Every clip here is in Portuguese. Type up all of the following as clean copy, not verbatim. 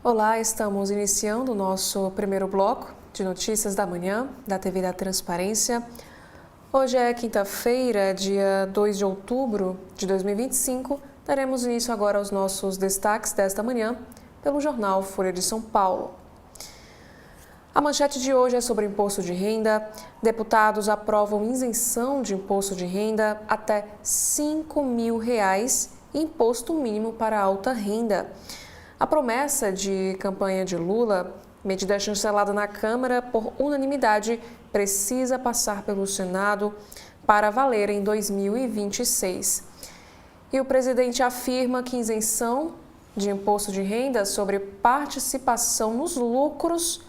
Olá, estamos iniciando o nosso primeiro bloco de notícias da manhã da TV da Transparência. Hoje é quinta-feira, dia 2 de outubro de 2025. Daremos início agora aos nossos destaques desta manhã pelo jornal Folha de São Paulo. A manchete de hoje é sobre imposto de renda. Deputados aprovam isenção de imposto de renda até R$ 5.000 e imposto mínimo para alta renda. A promessa de campanha de Lula, medida chancelada na Câmara por unanimidade, precisa passar pelo Senado para valer em 2026. E o presidente afirma que isenção de imposto de renda sobre participação nos lucros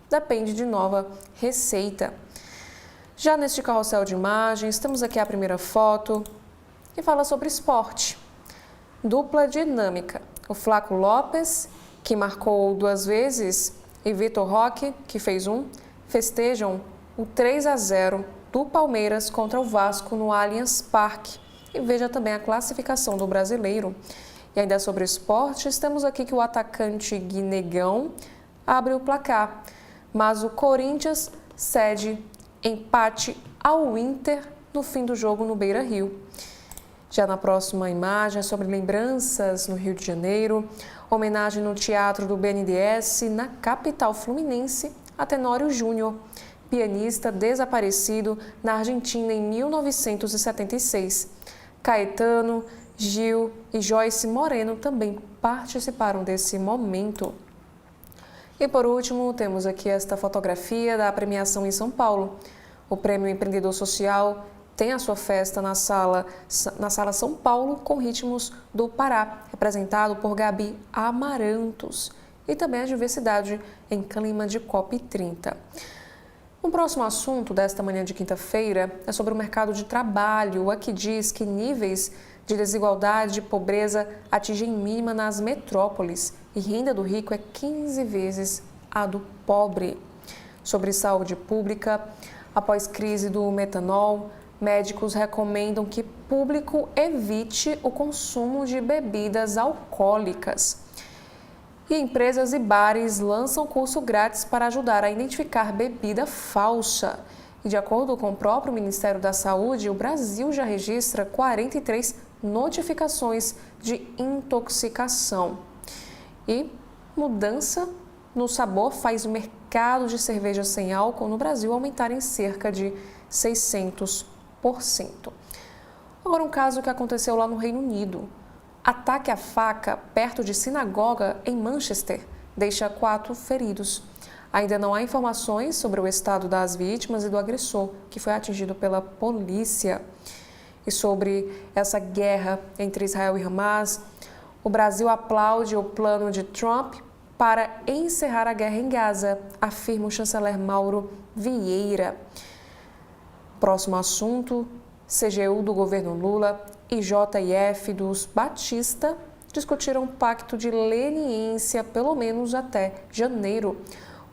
depende de nova receita. Já neste carrossel de imagens, temos aqui a primeira foto que fala sobre esporte. Dupla dinâmica. O Flaco Lopes, que marcou 2 vezes, e Vitor Roque, que fez 1, festejam o 3-0 do Palmeiras contra o Vasco no Allianz Parque. E veja também a classificação do brasileiro. E ainda sobre esportes, temos aqui que o atacante Guinegão abre o placar, mas o Corinthians cede empate ao Inter no fim do jogo no Beira-Rio. Já na próxima imagem é sobre lembranças no Rio de Janeiro, homenagem no Teatro do BNDES na capital fluminense a Tenório Júnior, pianista desaparecido na Argentina em 1976. Caetano, Gil e Joyce Moreno também participaram desse momento. E por último, temos aqui esta fotografia da premiação em São Paulo. O Prêmio Empreendedor Social tem a sua festa na sala São Paulo com ritmos do Pará, representado por Gabi Amarantos, e também a diversidade em clima de COP30. O próximo assunto desta manhã de quinta-feira é sobre o mercado de trabalho. Aqui diz que níveis de desigualdade e pobreza atingem mínima nas metrópoles e renda do rico é 15 vezes a do pobre. Sobre saúde pública, após crise do metanol, médicos recomendam que público evite o consumo de bebidas alcoólicas. E empresas e bares lançam curso grátis para ajudar a identificar bebida falsa. E de acordo com o próprio Ministério da Saúde, o Brasil já registra 43 notificações de intoxicação. E mudança no sabor faz o mercado de cerveja sem álcool no Brasil aumentar em cerca de 600%. Agora, um caso que aconteceu lá no Reino Unido. Ataque à faca perto de sinagoga em Manchester deixa 4 feridos. Ainda não há informações sobre o estado das vítimas e do agressor, que foi atingido pela polícia. E sobre essa guerra entre Israel e Hamas, o Brasil aplaude o plano de Trump para encerrar a guerra em Gaza, afirma o chanceler Mauro Vieira. Próximo assunto, CGU do governo Lula e JF dos Batista discutiram um pacto de leniência pelo menos até janeiro.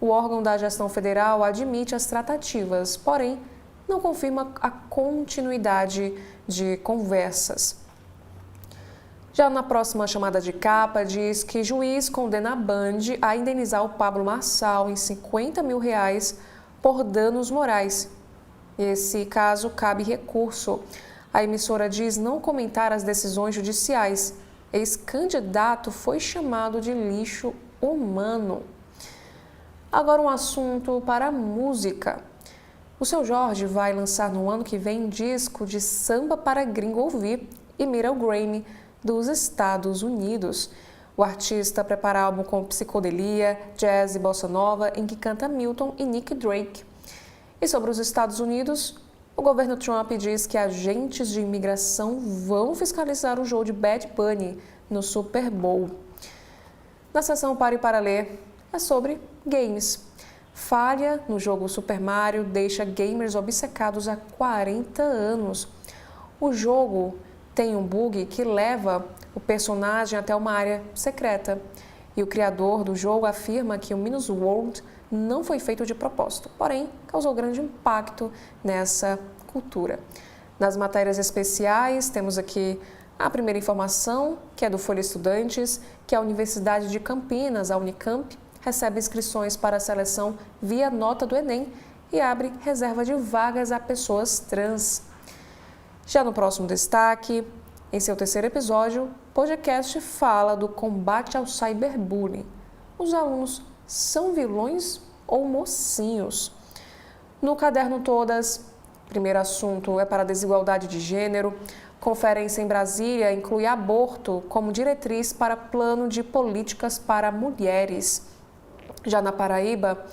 O órgão da gestão federal admite as tratativas, porém não confirma a continuidade de conversas. Já na próxima chamada de capa, diz que juiz condena a Band a indenizar o Pablo Marçal em R$ 50 mil por danos morais. Esse caso cabe recurso. A emissora diz não comentar as decisões judiciais. Ex-candidato foi chamado de lixo humano. Agora um assunto para a música. O Seu Jorge vai lançar no ano que vem um disco de samba para gringo ouvir e mira o Grammy dos Estados Unidos. O artista prepara álbum com psicodelia, jazz e bossa nova, em que canta Milton e Nick Drake. E sobre os Estados Unidos, o governo Trump diz que agentes de imigração vão fiscalizar o jogo de Bad Bunny no Super Bowl. Na seção Pare para Ler, é sobre games. Falha no jogo Super Mario deixa gamers obcecados há 40 anos. O jogo tem um bug que leva o personagem até uma área secreta. E o criador do jogo afirma que o Minus World não foi feito de propósito, porém causou grande impacto nessa cultura. Nas matérias especiais, temos aqui A primeira informação, que é do Folha Estudantes, que a Universidade de Campinas, a Unicamp, recebe inscrições para a seleção via nota do Enem e abre reserva de vagas a pessoas trans. Já no próximo destaque, em seu terceiro episódio, o podcast fala do combate ao cyberbullying. Os alunos são vilões ou mocinhos? No Caderno Todas, primeiro assunto é para a desigualdade de gênero. Conferência em Brasília inclui aborto como diretriz para plano de políticas para mulheres. Já na Paraíba,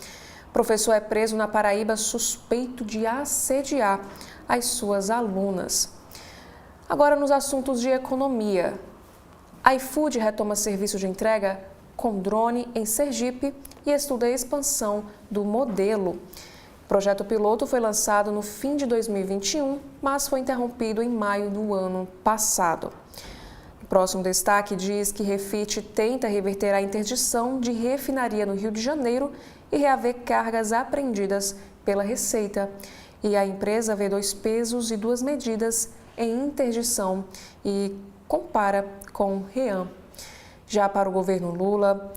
professor é preso na Paraíba suspeito de assediar as suas alunas. Agora nos assuntos de economia. A iFood retoma serviço de entrega com drone em Sergipe e estuda a expansão do modelo. O projeto piloto foi lançado no fim de 2021, mas foi interrompido em maio do ano passado. O próximo destaque diz que Refit tenta reverter a interdição de refinaria no Rio de Janeiro e reaver cargas apreendidas pela Receita. E a empresa vê 2 pesos e 2 medidas em interdição e compara com REAM. Já para o governo Lula,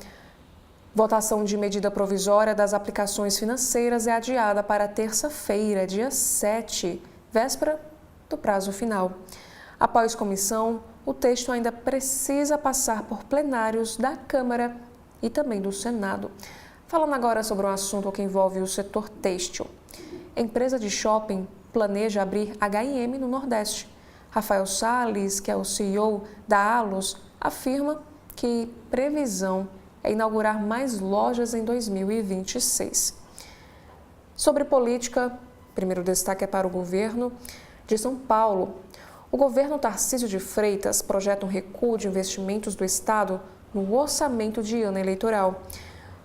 votação de medida provisória das aplicações financeiras é adiada para terça-feira, dia 7, véspera do prazo final. Após comissão, o texto ainda precisa passar por plenários da Câmara e também do Senado. Falando agora sobre um assunto que envolve o setor têxtil. A empresa de shopping planeja abrir H&M no Nordeste. Rafael Salles, que é o CEO da Allos, afirma que previsão é inaugurar mais lojas em 2026. Sobre política, primeiro destaque é para o governo de São Paulo. O governo Tarcísio de Freitas projeta um recuo de investimentos do Estado no orçamento de ano eleitoral.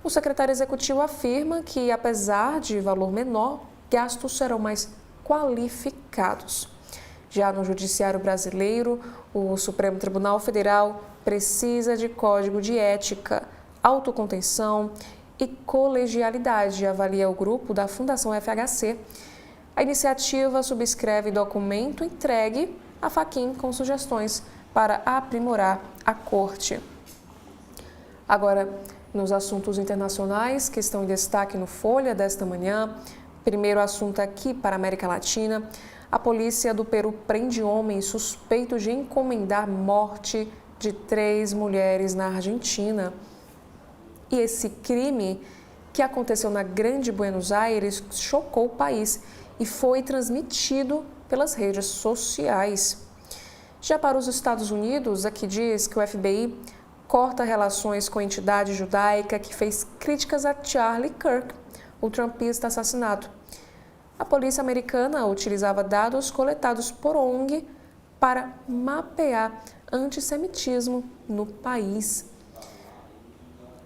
O secretário executivo afirma que, apesar de valor menor, gastos serão mais qualificados. Já no Judiciário Brasileiro, o Supremo Tribunal Federal precisa de código de ética, autocontenção e colegialidade, avalia o grupo da Fundação FHC. A iniciativa subscreve documento entregue à Fachin com sugestões para aprimorar a Corte. Agora, nos assuntos internacionais que estão em destaque no Folha desta manhã, primeiro assunto aqui para a América Latina. A polícia do Peru prende homem suspeito de encomendar morte de 3 mulheres na Argentina. E esse crime, que aconteceu na Grande Buenos Aires, chocou o país e foi transmitido pelas redes sociais. Já para os Estados Unidos, aqui diz que o FBI corta relações com a entidade judaica que fez críticas a Charlie Kirk, o trumpista assassinado. A polícia americana utilizava dados coletados por ONG para mapear antissemitismo no país.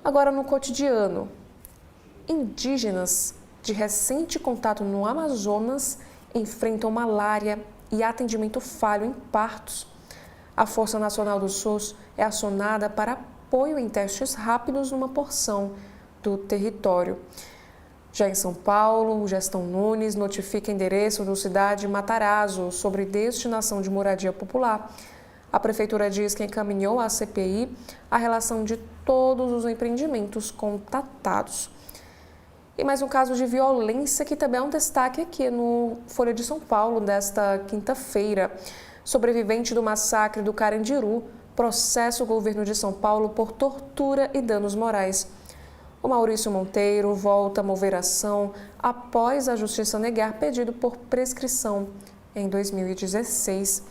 Agora no cotidiano, indígenas de recente contato no Amazonas enfrentam malária e atendimento falho em partos. A Força Nacional do SUS é acionada para apoio em testes rápidos numa porção do território. Já em São Paulo, o Gestão Nunes notifica endereço do Cidade Matarazzo sobre destinação de moradia popular. A Prefeitura diz que encaminhou à CPI a relação de todos os empreendimentos contatados. E mais um caso de violência que também é um destaque aqui no Folha de São Paulo desta quinta-feira. Sobrevivente do massacre do Carandiru processa o governo de São Paulo por tortura e danos morais. O Maurício Monteiro volta a mover ação após a Justiça negar pedido por prescrição em 2016.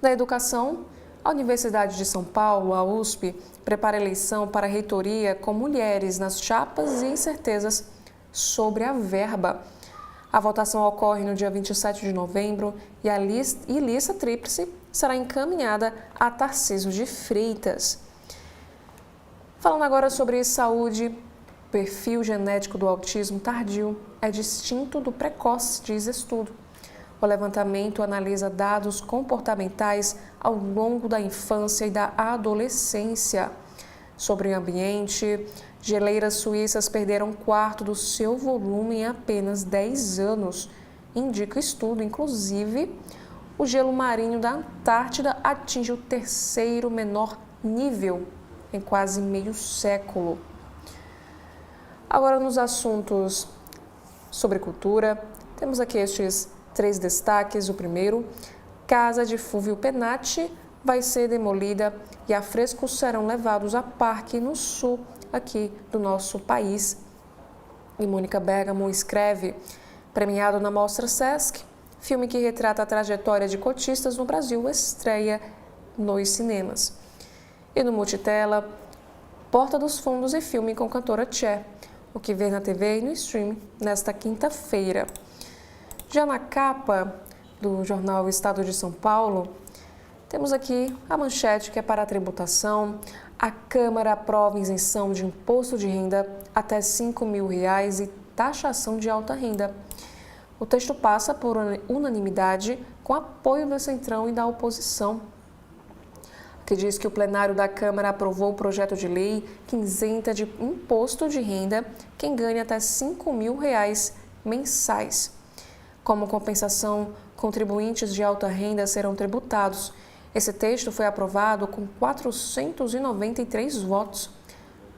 Da educação, a Universidade de São Paulo, a USP, prepara eleição para a reitoria com mulheres nas chapas e incertezas sobre a verba. A votação ocorre no dia 27 de novembro e a lista tríplice será encaminhada a Tarcísio de Freitas. Falando agora sobre saúde, o perfil genético do autismo tardio é distinto do precoce, diz estudo. O levantamento analisa dados comportamentais ao longo da infância e da adolescência. Sobre o ambiente, geleiras suíças perderam 1/4 do seu volume em apenas 10 anos. Indica estudo, inclusive, o gelo marinho da Antártida atinge o terceiro menor nível em quase meio século. Agora, nos assuntos sobre cultura, temos aqui estes 3 destaques. O primeiro, Casa de Fúvio Penati vai ser demolida e afrescos serão levados a parque no sul aqui do nosso país. E Mônica Bergamo escreve, premiado na Mostra Sesc, filme que retrata a trajetória de cotistas no Brasil estreia nos cinemas. E no Multitela, Porta dos Fundos e filme com cantora Tchê, o que vê na TV e no stream nesta quinta-feira. Já na capa do jornal Estado de São Paulo, temos aqui a manchete que é para a tributação. A Câmara aprova isenção de imposto de renda até R$ 5.000 e taxação de alta renda. O texto passa por unanimidade com apoio do Centrão e da oposição, que diz que o plenário da Câmara aprovou o projeto de lei que isenta de imposto de renda quem ganha até R$ 5.000 mensais. Como compensação, contribuintes de alta renda serão tributados. Esse texto foi aprovado com 493 votos.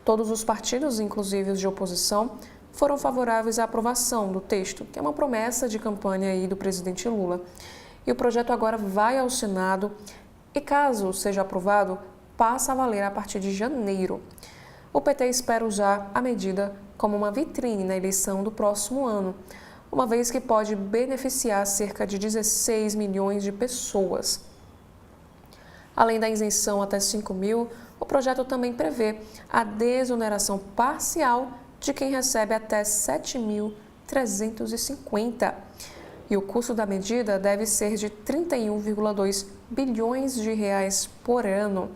Todos os partidos, inclusive os de oposição, foram favoráveis à aprovação do texto, que é uma promessa de campanha aí do presidente Lula. E o projeto agora vai ao Senado e, caso seja aprovado, passa a valer a partir de janeiro. O PT espera usar a medida como uma vitrine na eleição do próximo ano, uma vez que pode beneficiar cerca de 16 milhões de pessoas. Além da isenção até 5.000, o projeto também prevê a desoneração parcial de quem recebe até 7.350. E o custo da medida deve ser de 31,2 bilhões de reais por ano.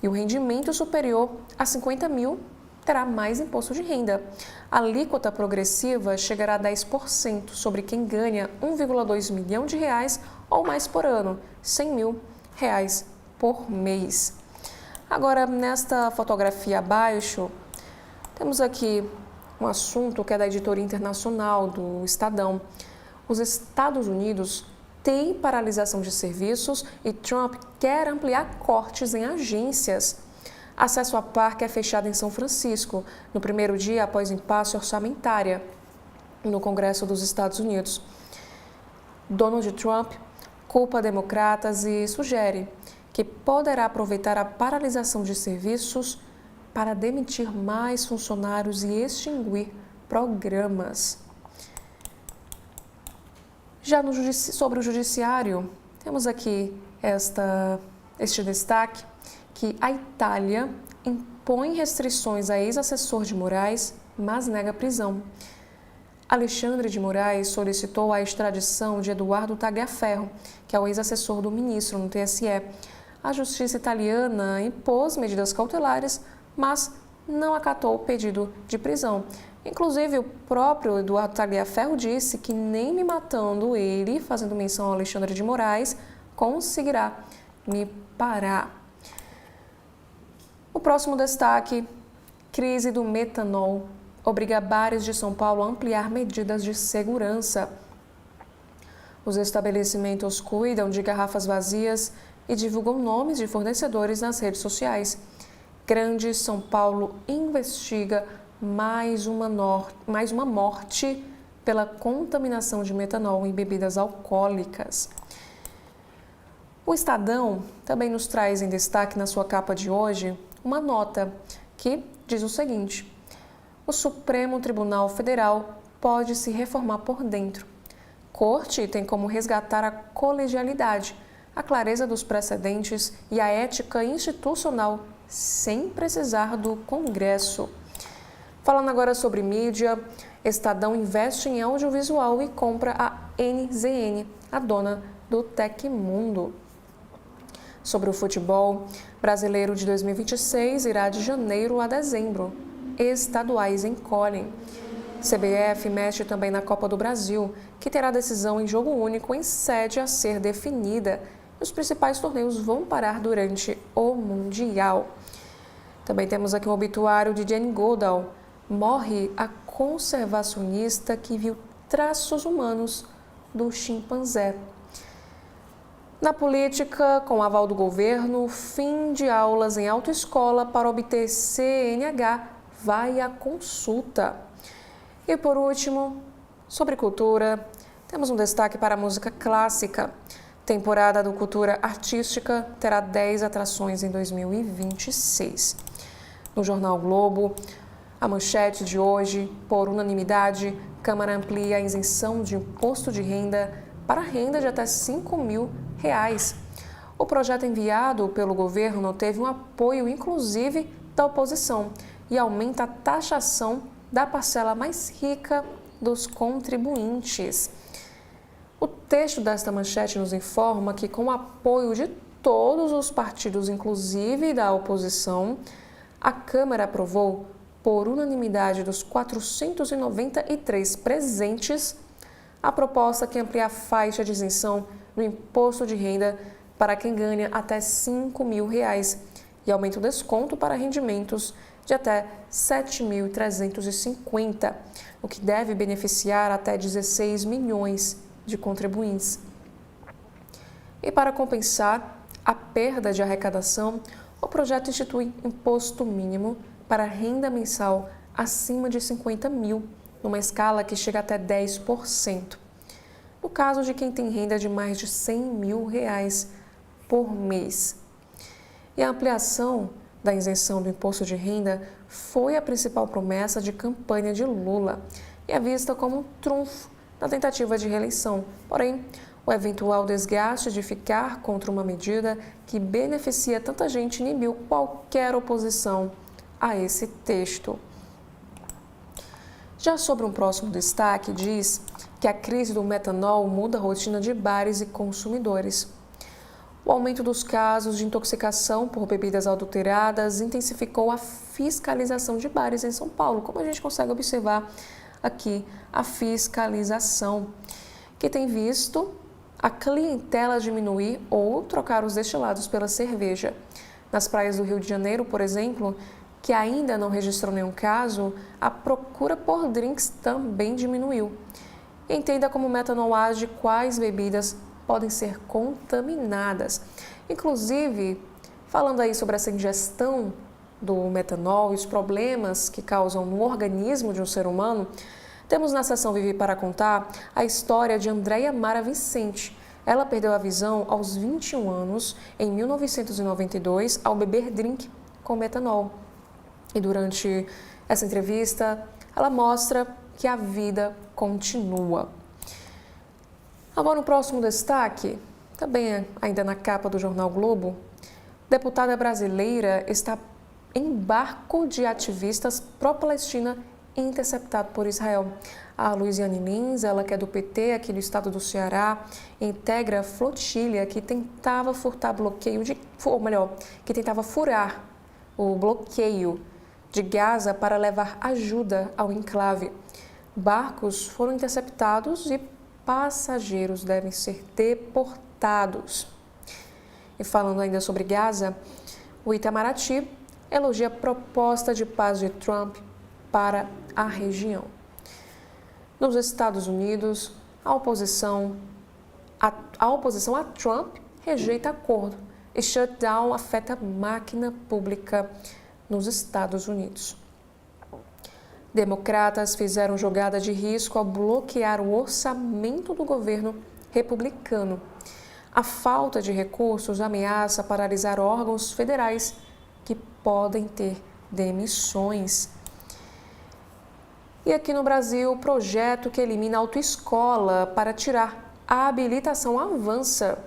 E o rendimento superior a 50 mil terá mais imposto de renda. A alíquota progressiva chegará a 10% sobre quem ganha 1,2 milhão de reais ou mais por ano, 100 mil reais por mês. Agora, nesta fotografia abaixo, temos aqui um assunto que é da editoria internacional do Estadão. Os Estados Unidos têm paralisação de serviços e Trump quer ampliar cortes em agências. Acesso a parque é fechado em São Francisco, no primeiro dia após impasse orçamentária no Congresso dos Estados Unidos. Donald Trump culpa democratas e sugere que poderá aproveitar a paralisação de serviços para demitir mais funcionários e extinguir programas. Já sobre o judiciário, temos aqui este destaque que a Itália impõe restrições a ex-assessor de Moraes, mas nega prisão. Alexandre de Moraes solicitou a extradição de Eduardo Tagliaferro, que é o ex-assessor do ministro no TSE. A justiça italiana impôs medidas cautelares, mas não acatou o pedido de prisão. Inclusive, o próprio Eduardo Tagliaferro disse que nem me matando ele, fazendo menção ao Alexandre de Moraes, conseguirá me parar. O próximo destaque, crise do metanol, obriga bares de São Paulo a ampliar medidas de segurança. Os estabelecimentos cuidam de garrafas vazias e divulgam nomes de fornecedores nas redes sociais. Grande São Paulo investiga mais uma morte pela contaminação de metanol em bebidas alcoólicas. O Estadão também nos traz em destaque na sua capa de hoje uma nota que diz o seguinte: o Supremo Tribunal Federal pode se reformar por dentro. Corte tem como resgatar a colegialidade, a clareza dos precedentes e a ética institucional sem precisar do Congresso. Falando agora sobre mídia, Estadão investe em audiovisual e compra a NZN, a dona do Tecmundo. Sobre o futebol, Brasileiro de 2026 irá de janeiro a dezembro. Estaduais encolhem. CBF mexe também na Copa do Brasil, que terá decisão em jogo único em sede a ser definida. Os principais torneios vão parar durante o Mundial. Também temos aqui um obituário de Jane Goodall. Morre a conservacionista que viu traços humanos do chimpanzé. Na política, com aval do governo, fim de aulas em autoescola para obter CNH vai à consulta. E por último, sobre cultura, temos um destaque para a música clássica. Temporada do Cultura Artística terá 10 atrações em 2026. No Jornal Globo, a manchete de hoje, por unanimidade, Câmara amplia a isenção de imposto de renda para renda de até R$ 5.000. O projeto enviado pelo governo teve um apoio, inclusive, da oposição e aumenta a taxação da parcela mais rica dos contribuintes. O texto desta manchete nos informa que, com o apoio de todos os partidos, inclusive da oposição, a Câmara aprovou, por unanimidade dos 493 presentes, a proposta que amplia a faixa de isenção do imposto de renda para quem ganha até R$ 5.000 e aumenta o desconto para rendimentos de até R$ 7.350, o que deve beneficiar até 16 milhões de contribuintes. E para compensar a perda de arrecadação, o projeto institui imposto mínimo para renda mensal acima de 50 mil, numa escala que chega até 10%. No caso de quem tem renda de mais de R$ 100.000 por mês. E a ampliação da isenção do imposto de renda foi a principal promessa de campanha de Lula e é vista como um trunfo na tentativa de reeleição. Porém, o eventual desgaste de ficar contra uma medida que beneficia tanta gente inibiu qualquer oposição a esse texto. Já sobre um próximo destaque, diz que a crise do metanol muda a rotina de bares e consumidores. O aumento dos casos de intoxicação por bebidas adulteradas intensificou a fiscalização de bares em São Paulo, como a gente consegue observar aqui a fiscalização, que tem visto a clientela diminuir ou trocar os destilados pela cerveja. Nas praias do Rio de Janeiro, por exemplo, que ainda não registrou nenhum caso, a procura por drinks também diminuiu. Entenda como o metanol age, quais bebidas podem ser contaminadas. Inclusive, falando aí sobre essa ingestão do metanol e os problemas que causam no organismo de um ser humano, temos na seção Vivi para contar a história de Andréia Mara Vicente. Ela perdeu a visão aos 21 anos, em 1992, ao beber drink com metanol. E durante essa entrevista, ela mostra que a vida continua. Agora, no próximo destaque, também ainda na capa do Jornal Globo, deputada brasileira está em barco de ativistas pró-Palestina interceptado por Israel. A Luiziane Lins, ela que é do PT aqui no estado do Ceará, integra a flotilha que tentava furar o bloqueio de Gaza para levar ajuda ao enclave. Barcos foram interceptados e passageiros devem ser deportados. E falando ainda sobre Gaza, o Itamaraty elogia a proposta de paz de Trump para a região. Nos Estados Unidos, a oposição a Trump rejeita acordo e shutdown afeta a máquina pública nos Estados Unidos. Democratas fizeram jogada de risco ao bloquear o orçamento do governo republicano. A falta de recursos ameaça paralisar órgãos federais que podem ter demissões. E aqui no Brasil, o projeto que elimina a autoescola para tirar a habilitação avança.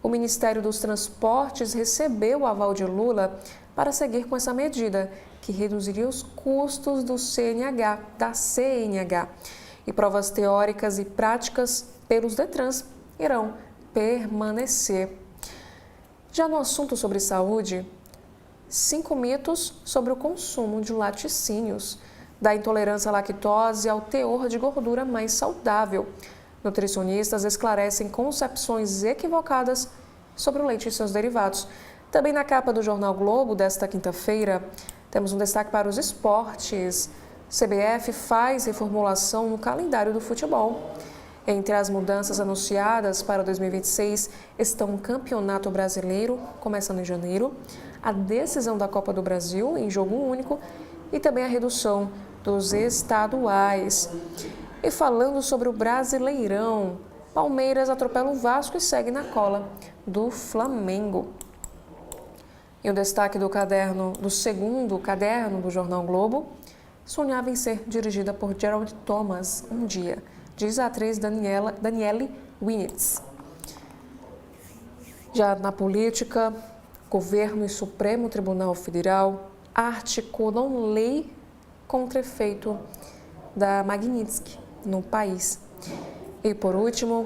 O Ministério dos Transportes recebeu o aval de Lula para seguir com essa medida, que reduziria os custos da CNH. E provas teóricas e práticas pelos Detrans irão permanecer. Já no assunto sobre saúde, 5 mitos sobre o consumo de laticínios, da intolerância à lactose ao teor de gordura mais saudável. Nutricionistas esclarecem concepções equivocadas sobre o leite e seus derivados. Também na capa do Jornal Globo desta quinta-feira, temos um destaque para os esportes. CBF faz reformulação no calendário do futebol. Entre as mudanças anunciadas para 2026 estão o Campeonato Brasileiro, começando em janeiro, a decisão da Copa do Brasil em jogo único e também a redução dos estaduais. E falando sobre o Brasileirão, Palmeiras atropela o Vasco e segue na cola do Flamengo. E o destaque do segundo caderno do Jornal Globo: sonhava em ser dirigida por Gerald Thomas um dia, diz a atriz Danielle Winitz. Já na política, governo e Supremo Tribunal Federal articulam lei contra efeito da Magnitsky no país. E por último,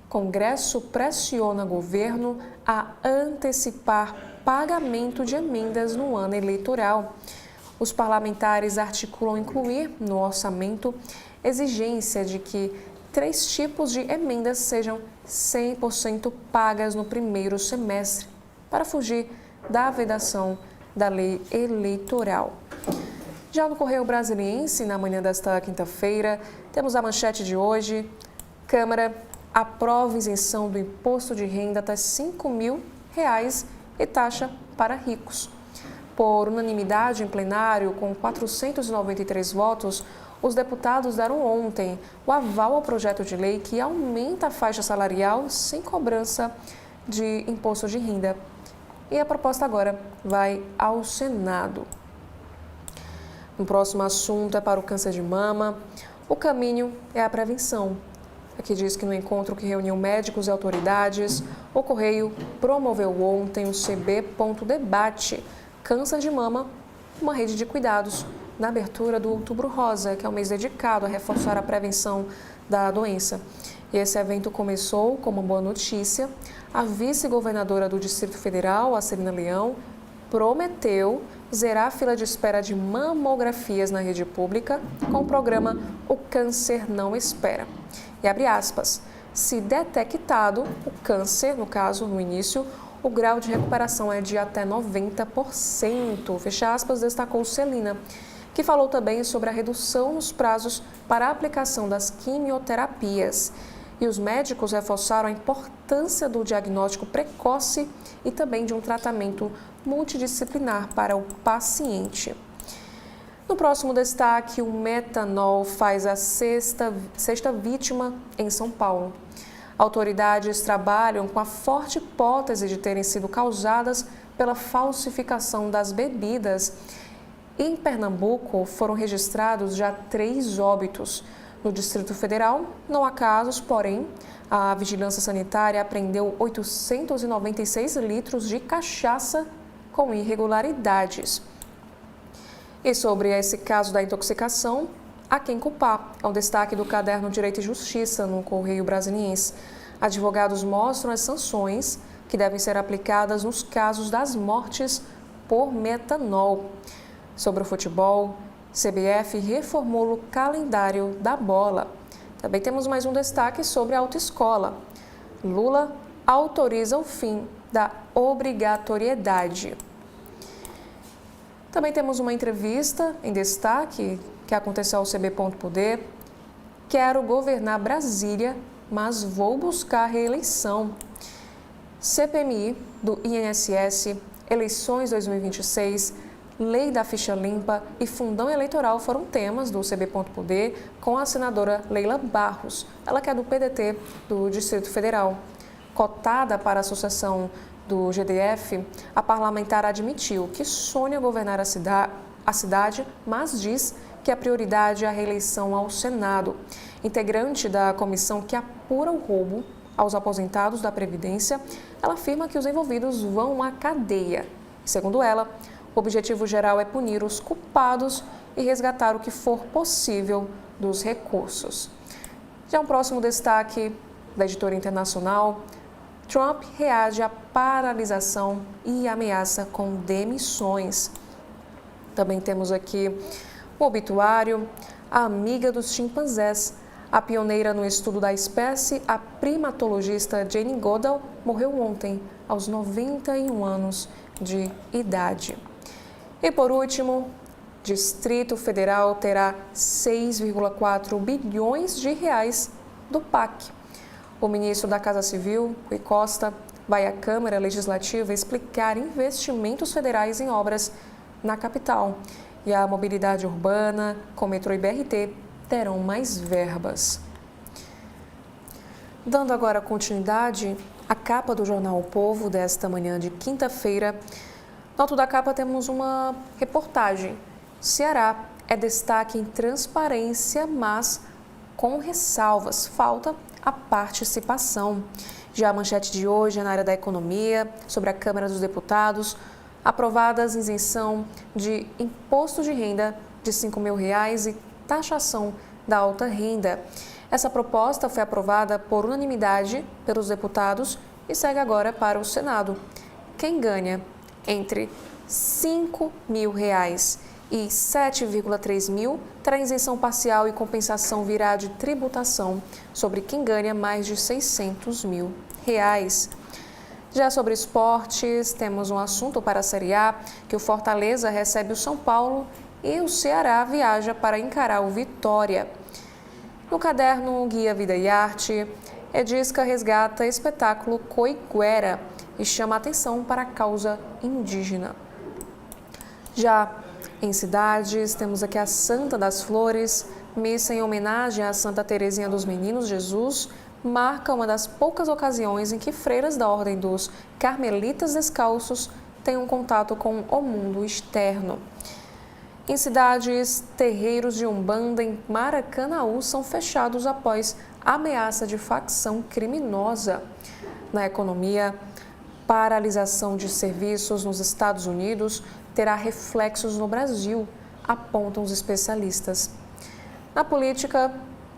Congresso pressiona governo a antecipar pagamento de emendas no ano eleitoral. Os parlamentares articulam incluir no orçamento exigência de que 3 tipos de emendas sejam 100% pagas no primeiro semestre, para fugir da vedação da lei eleitoral. Já no Correio Brasiliense, na manhã desta quinta-feira, temos a manchete de hoje: Câmara aprova isenção do imposto de renda até R$ 5.000 e taxa para ricos. Por unanimidade em plenário, com 493 votos, os deputados deram ontem o aval ao projeto de lei que aumenta a faixa salarial sem cobrança de imposto de renda. E a proposta agora vai ao Senado. O próximo assunto é para o câncer de mama. O caminho é a prevenção. Aqui diz que no encontro que reuniu médicos e autoridades, o Correio promoveu ontem o CB.debate Câncer de Mama, uma rede de cuidados, na abertura do Outubro Rosa, que é um mês dedicado a reforçar a prevenção da doença. E esse evento começou com uma boa notícia. A vice-governadora do Distrito Federal, a Celina Leão, prometeu zerar a fila de espera de mamografias na rede pública com o programa O Câncer Não Espera. E abre aspas, se detectado o câncer, no caso, no início, o grau de recuperação é de até 90%, fecha aspas, destacou Celina, que falou também sobre a redução nos prazos para a aplicação das quimioterapias. E os médicos reforçaram a importância do diagnóstico precoce e também de um tratamento multidisciplinar para o paciente. No próximo destaque, o metanol faz a sexta vítima em São Paulo. Autoridades trabalham com a forte hipótese de terem sido causadas pela falsificação das bebidas. Em Pernambuco, foram registrados já 3 óbitos. No Distrito Federal, não há casos, porém, a Vigilância Sanitária apreendeu 896 litros de cachaça com irregularidades. E sobre esse caso da intoxicação, há quem culpar. É um destaque do caderno Direito e Justiça no Correio Brasiliense. Advogados mostram as sanções que devem ser aplicadas nos casos das mortes por metanol. Sobre o futebol, CBF reformula o calendário da bola. Também temos mais um destaque sobre a autoescola. Lula autoriza o fim da obrigatoriedade. Também temos uma entrevista em destaque que aconteceu ao CB.poder. Quero governar Brasília, mas vou buscar reeleição. CPMI do INSS, eleições 2026, Lei da Ficha Limpa e Fundão Eleitoral foram temas do CB.poder com a senadora Leila Barros, ela que é do PDT do Distrito Federal. Cotada para a associação do GDF, a parlamentar admitiu que sonha governar a cidade, mas diz que a prioridade é a reeleição ao Senado. Integrante da comissão que apura o roubo aos aposentados da Previdência, ela afirma que os envolvidos vão à cadeia. Segundo ela, o objetivo geral é punir os culpados e resgatar o que for possível dos recursos. Já um próximo destaque da editora internacional: Trump reage à paralisação e ameaça com demissões. Também temos aqui o obituário: a amiga dos chimpanzés. A pioneira no estudo da espécie, a primatologista Jane Goodall, morreu ontem, aos 91 anos de idade. E por último, Distrito Federal terá 6,4 bilhões de reais do PAC. O ministro da Casa Civil, Rui Costa, vai à Câmara Legislativa explicar investimentos federais em obras na capital. E a mobilidade urbana, com metrô e BRT, terão mais verbas. Dando agora continuidade à capa do jornal O Povo desta manhã de quinta-feira, no alto da capa temos uma reportagem. Ceará é destaque em transparência, mas com ressalvas. Falta a participação. Já a manchete de hoje é na área da economia, sobre a Câmara dos Deputados, aprovadas isenção de imposto de renda de R$ 5.000 e taxação da alta renda. Essa proposta foi aprovada por unanimidade pelos deputados e segue agora para o Senado. Quem ganha entre R$ 5.000 e 7,3 mil terá isenção parcial e compensação virá de tributação sobre quem ganha mais de R$ 600 mil. Já sobre esportes, temos um assunto para a Série A, que o Fortaleza recebe o São Paulo e o Ceará viaja para encarar o Vitória. No caderno Guia Vida e Arte, Edisca resgata espetáculo Coiguera e chama a atenção para a causa indígena. Já em cidades, temos aqui a Santa das Flores, missa em homenagem a Santa Teresinha dos Meninos Jesus, marca uma das poucas ocasiões em que freiras da Ordem dos Carmelitas Descalços têm um contato com o mundo externo. Em cidades, terreiros de Umbanda em Maracanaú são fechados após ameaça de facção criminosa. Na economia, paralisação de serviços nos Estados Unidos terá reflexos no Brasil, apontam os especialistas. Na política,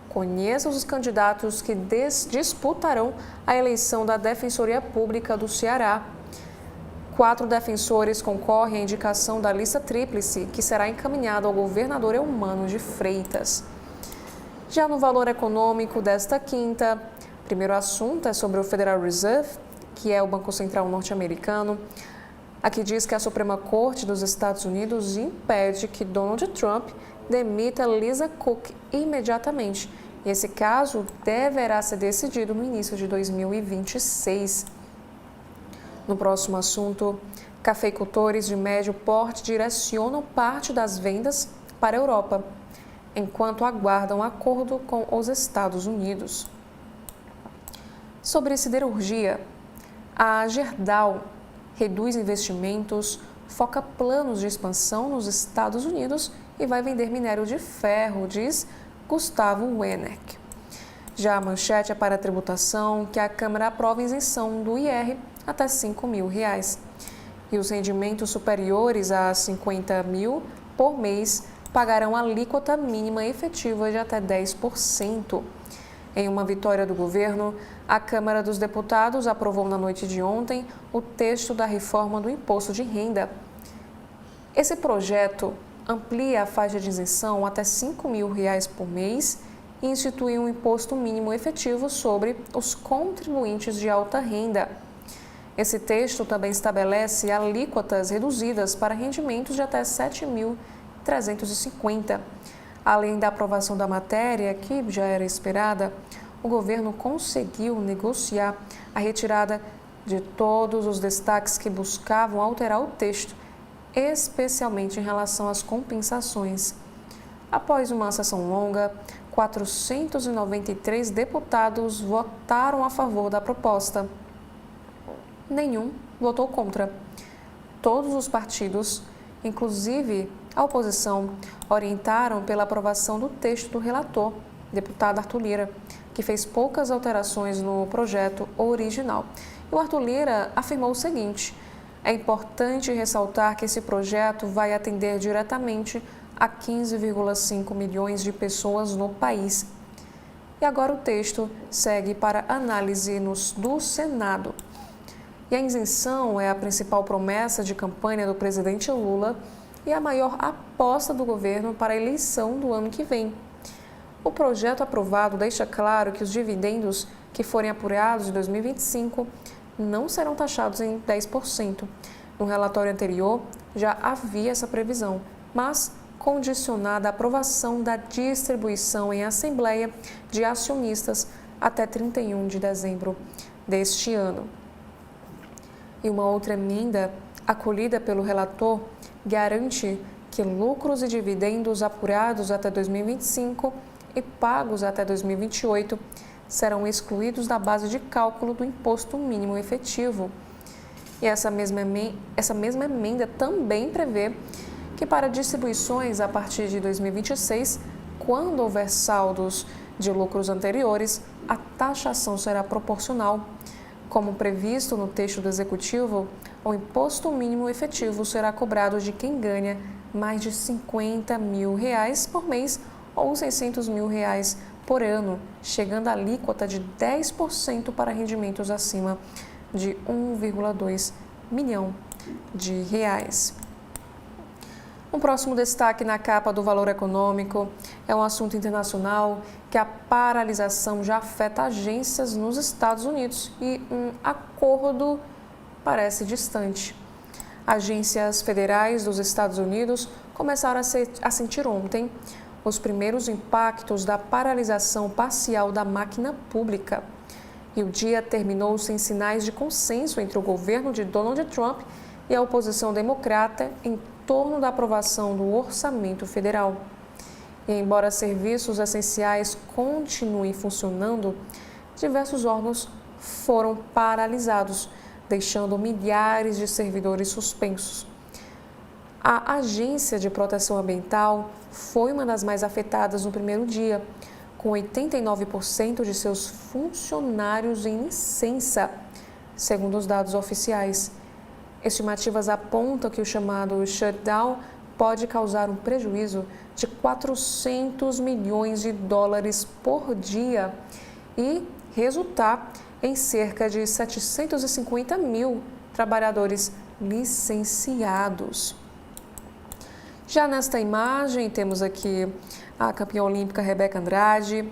conheça os candidatos que disputarão a eleição da Defensoria Pública do Ceará. 4 defensores concorrem à indicação da lista tríplice, que será encaminhada ao governador Eumano de Freitas. Já no valor econômico desta quinta, o primeiro assunto é sobre o Federal Reserve, que é o Banco Central norte-americano. Aqui diz que a Suprema Corte dos Estados Unidos impede que Donald Trump demita Lisa Cook imediatamente. E esse caso deverá ser decidido no início de 2026. No próximo assunto, cafeicultores de médio porte direcionam parte das vendas para a Europa, enquanto aguardam acordo com os Estados Unidos. Sobre siderurgia, a Gerdau reduz investimentos, foca planos de expansão nos Estados Unidos e vai vender minério de ferro, diz Gustavo Werneck. Já a manchete é para a tributação, que a Câmara aprova isenção do IR até R$ 5.000. E os rendimentos superiores a R$ 50 mil por mês pagarão alíquota mínima efetiva de até 10%. Em uma vitória do governo, a Câmara dos Deputados aprovou na noite de ontem o texto da reforma do imposto de renda. Esse projeto amplia a faixa de isenção até R$ 5.000 por mês e institui um imposto mínimo efetivo sobre os contribuintes de alta renda. Esse texto também estabelece alíquotas reduzidas para rendimentos de até R$ 7.350. Além da aprovação da matéria, que já era esperada, o governo conseguiu negociar a retirada de todos os destaques que buscavam alterar o texto, especialmente em relação às compensações. Após uma sessão longa, 493 deputados votaram a favor da proposta. Nenhum votou contra. Todos os partidos, inclusive a oposição, orientaram pela aprovação do texto do relator, deputado Arthur Lira, que fez poucas alterações no projeto original. E o Arthur Lira afirmou o seguinte: é importante ressaltar que esse projeto vai atender diretamente a 15,5 milhões de pessoas no país. E agora o texto segue para análise do Senado. E a isenção é a principal promessa de campanha do presidente Lula e a maior aposta do governo para a eleição do ano que vem. O projeto aprovado deixa claro que os dividendos que forem apurados em 2025 não serão taxados em 10%. No relatório anterior já havia essa previsão, mas condicionada à aprovação da distribuição em assembleia de acionistas até 31 de dezembro deste ano. E uma outra emenda, acolhida pelo relator, garante que lucros e dividendos apurados até 2025 e pagos até 2028 serão excluídos da base de cálculo do imposto mínimo efetivo. E essa mesma emenda também prevê que para distribuições a partir de 2026, quando houver saldos de lucros anteriores, a taxação será proporcional. Como previsto no texto do Executivo, o imposto mínimo efetivo será cobrado de quem ganha mais de R$50 mil por mês ou R$600 mil por ano, chegando à alíquota de 10% para rendimentos acima de 1,2 milhão de reais. Um próximo destaque na capa do Valor Econômico é um assunto internacional que a paralisação já afeta agências nos Estados Unidos e um acordo parece distante. Agências federais dos Estados Unidos começaram a sentir ontem os primeiros impactos da paralisação parcial da máquina pública. E o dia terminou sem sinais de consenso entre o governo de Donald Trump e a oposição democrata em torno da aprovação do orçamento federal. E embora serviços essenciais continuem funcionando, diversos órgãos foram paralisados, deixando milhares de servidores suspensos. A Agência de Proteção Ambiental foi uma das mais afetadas no primeiro dia, com 89% de seus funcionários em licença, segundo os dados oficiais. Estimativas apontam que o chamado shutdown pode causar um prejuízo de $400 milhões por dia e resultar em cerca de 750 mil trabalhadores licenciados. Já nesta imagem, temos aqui a campeã olímpica Rebeca Andrade.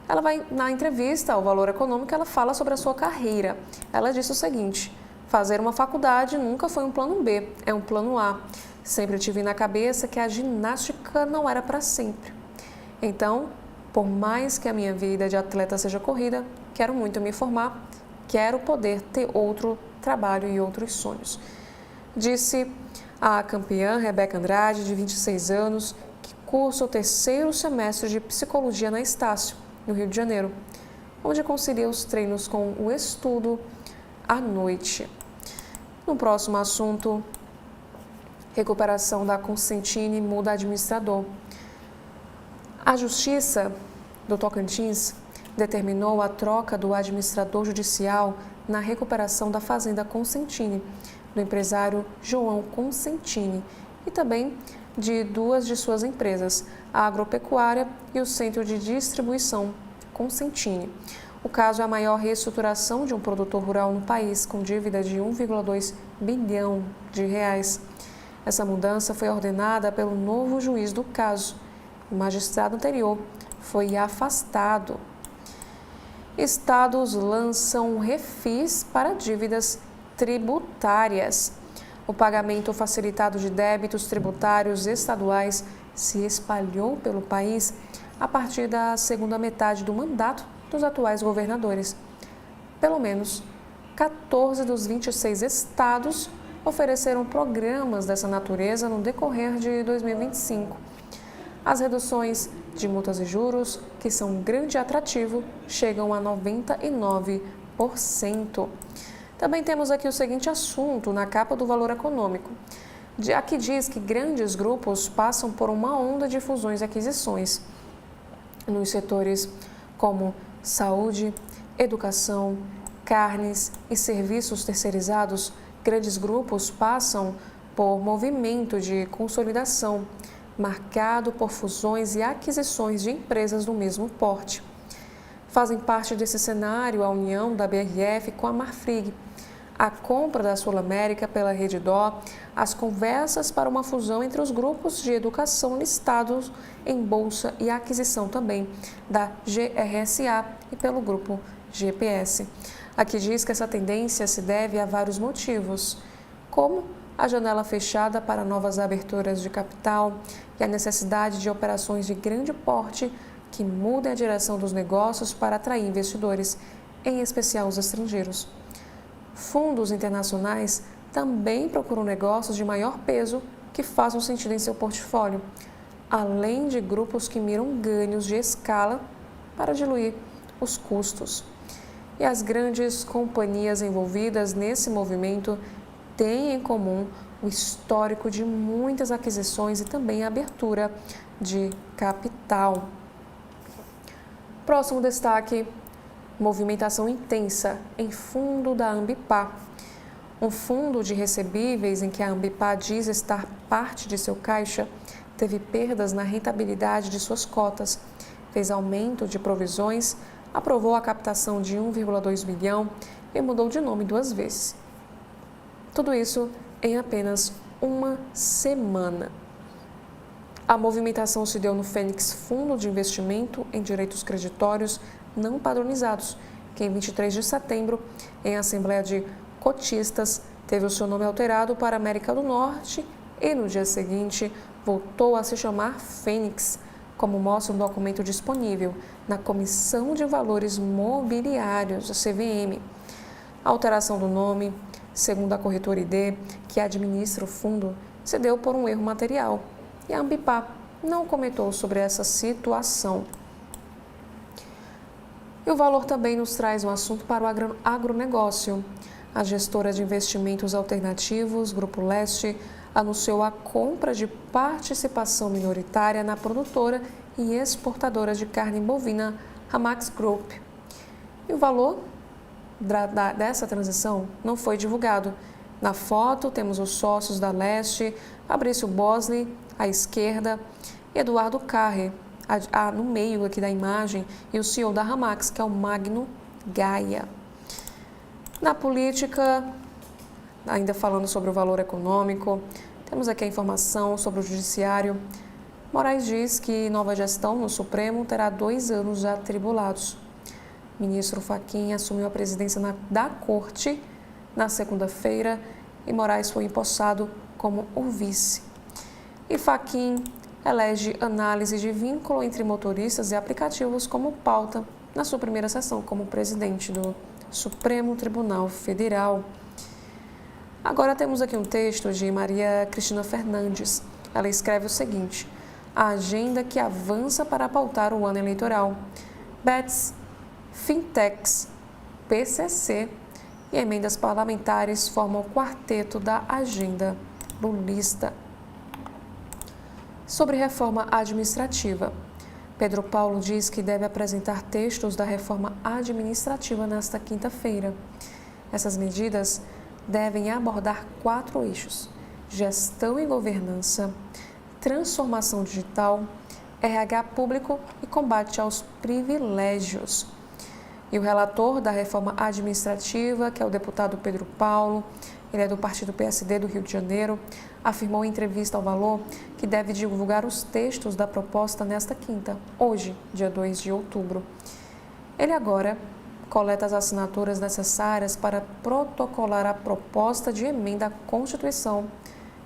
Ela vai, na entrevista ao Valor Econômico, ela fala sobre a sua carreira. Ela disse o seguinte: fazer uma faculdade nunca foi um plano B, é um plano A. Sempre tive na cabeça que a ginástica não era para sempre. Então, por mais que a minha vida de atleta seja corrida, quero muito me formar, quero poder ter outro trabalho e outros sonhos. Disse a campeã Rebeca Andrade, de 26 anos, que cursa o terceiro semestre de Psicologia na Estácio, no Rio de Janeiro, onde concilia os treinos com o estudo à noite. No próximo assunto, recuperação da Consentini muda administrador. A Justiça do Tocantins determinou a troca do administrador judicial na recuperação da Fazenda Consentini, do empresário João Consentini, e também de duas de suas empresas, a Agropecuária e o Centro de Distribuição Consentini. O caso é a maior reestruturação de um produtor rural no país, com dívida de 1,2 bilhão de reais. Essa mudança foi ordenada pelo novo juiz do caso. O magistrado anterior foi afastado. Estados lançam refis para dívidas tributárias. O pagamento facilitado de débitos tributários estaduais se espalhou pelo país a partir da segunda metade do mandato dos atuais governadores. Pelo menos 14 dos 26 estados ofereceram programas dessa natureza no decorrer de 2025. As reduções de multas e juros, que são um grande atrativo, chegam a 99%. Também temos aqui o seguinte assunto na capa do Valor Econômico. Aqui diz que grandes grupos passam por uma onda de fusões e aquisições nos setores como saúde, educação, carnes e serviços terceirizados. Grandes grupos passam por movimento de consolidação, marcado por fusões e aquisições de empresas do mesmo porte. Fazem parte desse cenário a união da BRF com a Marfrig, a compra da Sul América pela Redditor, as conversas para uma fusão entre os grupos de educação listados em bolsa e a aquisição também da GRSA e pelo grupo GPS. Aqui diz que essa tendência se deve a vários motivos, como a janela fechada para novas aberturas de capital e a necessidade de operações de grande porte que mudem a direção dos negócios para atrair investidores, em especial os estrangeiros. Fundos internacionais também procuram negócios de maior peso que façam sentido em seu portfólio, além de grupos que miram ganhos de escala para diluir os custos. E as grandes companhias envolvidas nesse movimento têm em comum o histórico de muitas aquisições e também a abertura de capital. Próximo destaque: movimentação intensa em fundo da Ambipar. Um fundo de recebíveis em que a Ambipar diz estar parte de seu caixa teve perdas na rentabilidade de suas cotas, fez aumento de provisões, aprovou a captação de 1,2 bilhão e mudou de nome 2 vezes. Tudo isso em apenas uma semana. A movimentação se deu no Fênix Fundo de Investimento em Direitos Creditórios Não Padronizados, que em 23 de setembro, em Assembleia de Cotistas, teve o seu nome alterado para América do Norte e no dia seguinte voltou a se chamar Fênix, como mostra um documento disponível na Comissão de Valores Mobiliários, a CVM. A alteração do nome, segundo a corretora ID, que administra o fundo, se deu por um erro material e a Ambipar não comentou sobre essa situação. E o Valor também nos traz um assunto para o agronegócio. A gestora de investimentos alternativos, Grupo Leste, anunciou a compra de participação minoritária na produtora e exportadora de carne bovina Hamax Group. E o valor dessa transação não foi divulgado. Na foto temos os sócios da Leste, Fabrício Bosley, à esquerda, e Eduardo Carre, no meio aqui da imagem, e o CEO da Hamax, que é o Magno Gaia. Na política, ainda falando sobre o valor econômico, temos aqui a informação sobre o judiciário. Moraes diz que nova gestão no Supremo terá 2 anos já atribulados. Ministro Fachin assumiu a presidência da Corte na segunda-feira e Moraes foi empossado como o vice. E Fachin elege análise de vínculo entre motoristas e aplicativos como pauta na sua primeira sessão como presidente do Supremo Tribunal Federal. Agora temos aqui um texto de Maria Cristina Fernandes. Ela escreve o seguinte: a agenda que avança para pautar o ano eleitoral. Bets, fintechs, PCC e emendas parlamentares formam o quarteto da agenda lulista. Sobre reforma administrativa. Pedro Paulo diz que deve apresentar textos da reforma administrativa nesta quinta-feira. Essas medidas devem abordar 4 eixos: gestão e governança, transformação digital, RH público e combate aos privilégios. E o relator da reforma administrativa, que é o deputado Pedro Paulo, ele é do partido PSD do Rio de Janeiro, afirmou em entrevista ao Valor que deve divulgar os textos da proposta nesta quinta, hoje, dia 2 de outubro. Ele agora coleta as assinaturas necessárias para protocolar a proposta de emenda à Constituição,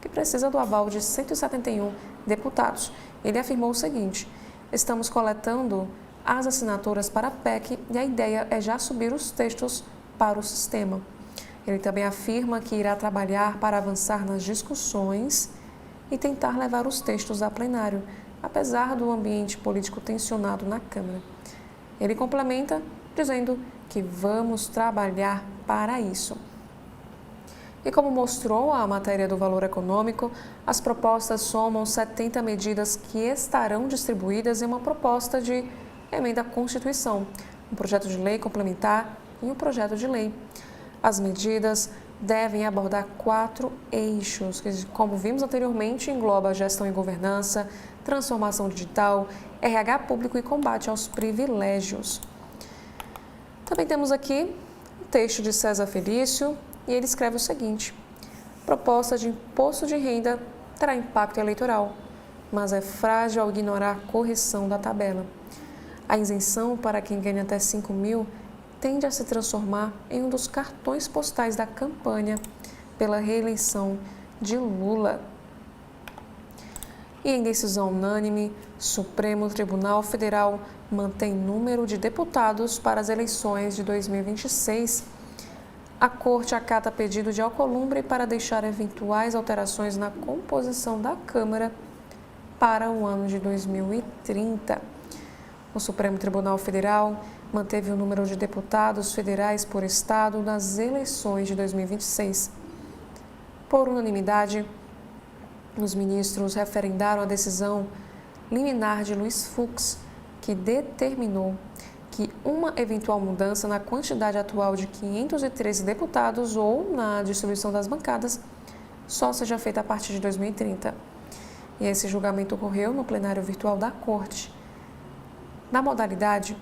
que precisa do aval de 171 deputados. Ele afirmou o seguinte: estamos coletando as assinaturas para a PEC e a ideia é já subir os textos para o sistema. Ele também afirma que irá trabalhar para avançar nas discussões e tentar levar os textos a plenário, apesar do ambiente político tensionado na Câmara. Ele complementa dizendo que vamos trabalhar para isso. E como mostrou a matéria do Valor Econômico, as propostas somam 70 medidas que estarão distribuídas em uma proposta de emenda à Constituição, um projeto de lei complementar e um projeto de lei. As medidas devem abordar 4 eixos, que, como vimos anteriormente, engloba gestão e governança, transformação digital, RH público e combate aos privilégios. Também temos aqui um texto de César Felício e ele escreve o seguinte: proposta de imposto de renda terá impacto eleitoral, mas é frágil ao ignorar a correção da tabela. A isenção para quem ganha até 5 mil tende a se transformar em um dos cartões postais da campanha pela reeleição de Lula. E em decisão unânime, Supremo Tribunal Federal mantém número de deputados para as eleições de 2026. A Corte acata pedido de Alcolumbre para deixar eventuais alterações na composição da Câmara para o ano de 2030. O Supremo Tribunal Federal manteve o número de deputados federais por estado nas eleições de 2026. Por unanimidade, os ministros referendaram a decisão liminar de Luiz Fux, que determinou que uma eventual mudança na quantidade atual de 513 deputados ou na distribuição das bancadas só seja feita a partir de 2030. E esse julgamento ocorreu no plenário virtual da Corte. Na modalidade,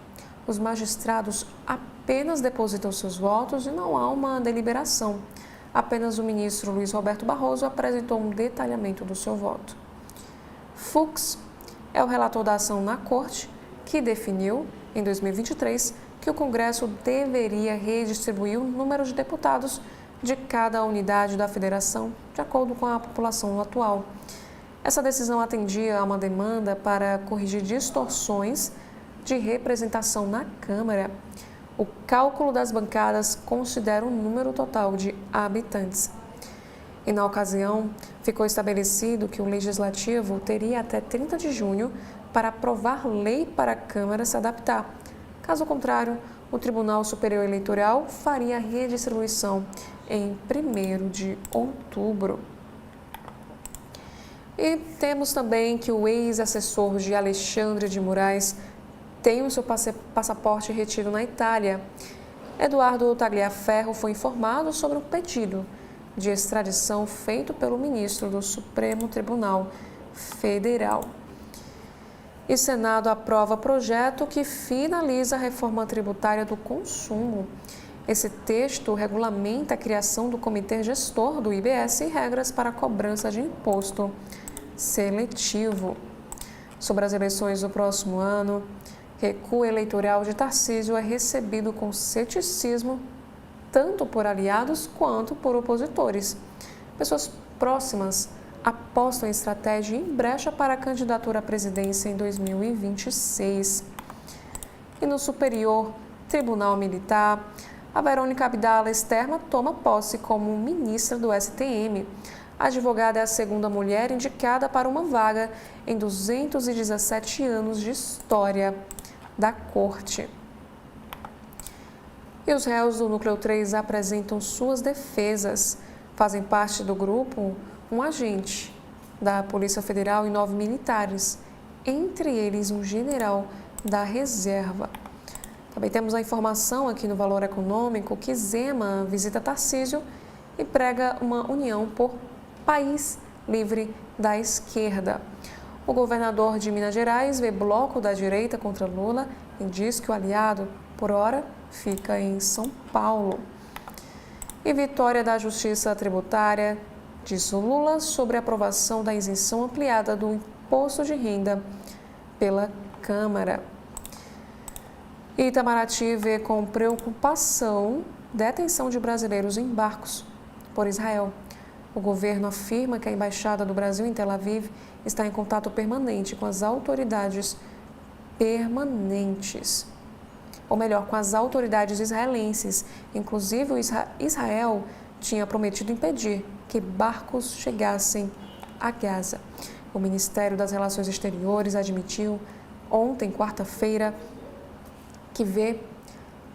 os magistrados apenas depositam seus votos e não há uma deliberação. Apenas o ministro Luiz Roberto Barroso apresentou um detalhamento do seu voto. Fux é o relator da ação na Corte, que definiu, em 2023, que o Congresso deveria redistribuir o número de deputados de cada unidade da federação, de acordo com a população atual. Essa decisão atendia a uma demanda para corrigir distorções de representação na Câmara. O cálculo das bancadas considera o número total de habitantes. E na ocasião, ficou estabelecido que o Legislativo teria até 30 de junho para aprovar lei para a Câmara se adaptar. Caso contrário, o Tribunal Superior Eleitoral faria a redistribuição em 1º de outubro. E temos também que o ex-assessor de Alexandre de Moraes tem o seu passaporte retido na Itália. Eduardo Tagliaferro foi informado sobre um pedido de extradição feito pelo ministro do Supremo Tribunal Federal. E Senado aprova projeto que finaliza a reforma tributária do consumo. Esse texto regulamenta a criação do Comitê Gestor do IBS e regras para a cobrança de imposto seletivo. Sobre as eleições do próximo ano, recuo eleitoral de Tarcísio é recebido com ceticismo tanto por aliados quanto por opositores. Pessoas próximas apostam em estratégia e brecha para a candidatura à presidência em 2026. E no Superior Tribunal Militar, a Verônica Abdala Esterma toma posse como ministra do STM. A advogada é a segunda mulher indicada para uma vaga em 217 anos de história da Corte. E os réus do Núcleo 3 apresentam suas defesas. Fazem parte do grupo um agente da Polícia Federal e 9 militares, entre eles um general da reserva. Também temos a informação aqui no Valor Econômico que Zema visita Tarcísio e prega uma união por país livre da esquerda. O governador de Minas Gerais vê bloco da direita contra Lula e diz que o aliado, por hora, fica em São Paulo. E vitória da Justiça Tributária, diz Lula sobre a aprovação da isenção ampliada do imposto de renda pela Câmara. E Itamaraty vê com preocupação detenção de brasileiros em barcos por Israel. O governo afirma que a Embaixada do Brasil em Tel Aviv está em contato permanente com as autoridades permanentes. Ou melhor, com as autoridades israelenses. Inclusive, Israel tinha prometido impedir que barcos chegassem a Gaza. O Ministério das Relações Exteriores admitiu ontem, quarta-feira, que vê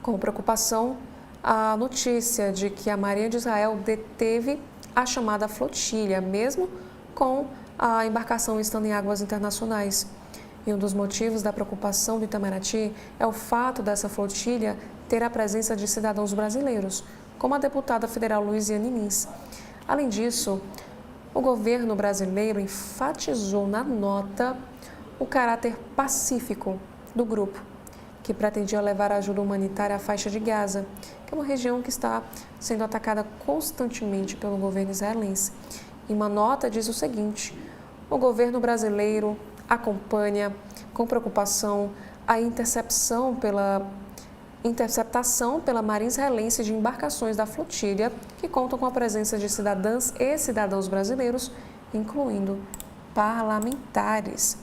com preocupação a notícia de que a Marinha de Israel deteve a chamada flotilha, mesmo com a embarcação estando em águas internacionais. E um dos motivos da preocupação do Itamaraty é o fato dessa flotilha ter a presença de cidadãos brasileiros, como a deputada federal Luiziane Lins. Além disso, o governo brasileiro enfatizou na nota o caráter pacífico do grupo, que pretendia levar ajuda humanitária à faixa de Gaza, que é uma região que está sendo atacada constantemente pelo governo israelense. E uma nota diz o seguinte: o governo brasileiro acompanha com preocupação a interceptação pela Marinha Israelense de embarcações da flotilha que contam com a presença de cidadãs e cidadãos brasileiros, incluindo parlamentares.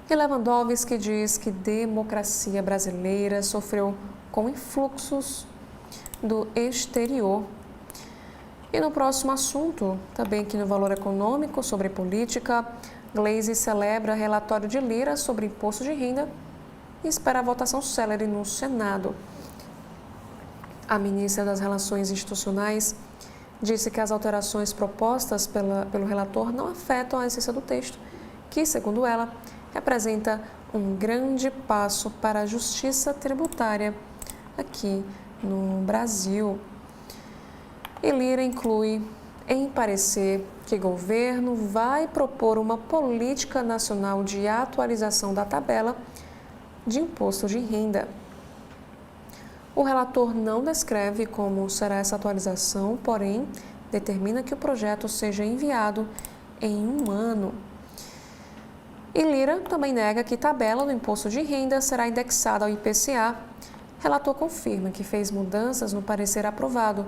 E Lewandowski diz que democracia brasileira sofreu com influxos do exterior. E no próximo assunto, também aqui no Valor Econômico, sobre política, Gleisi celebra relatório de Lira sobre imposto de renda e espera a votação célere no Senado. A ministra das Relações Institucionais disse que as alterações propostas pelo relator não afetam a essência do texto, que, segundo ela, representa um grande passo para a justiça tributária aqui no Brasil. E Lira inclui em parecer que o governo vai propor uma política nacional de atualização da tabela de imposto de renda. O relator não descreve como será essa atualização, porém, determina que o projeto seja enviado em um ano. E Lira também nega que tabela do imposto de renda será indexada ao IPCA. Relator confirma que fez mudanças no parecer aprovado.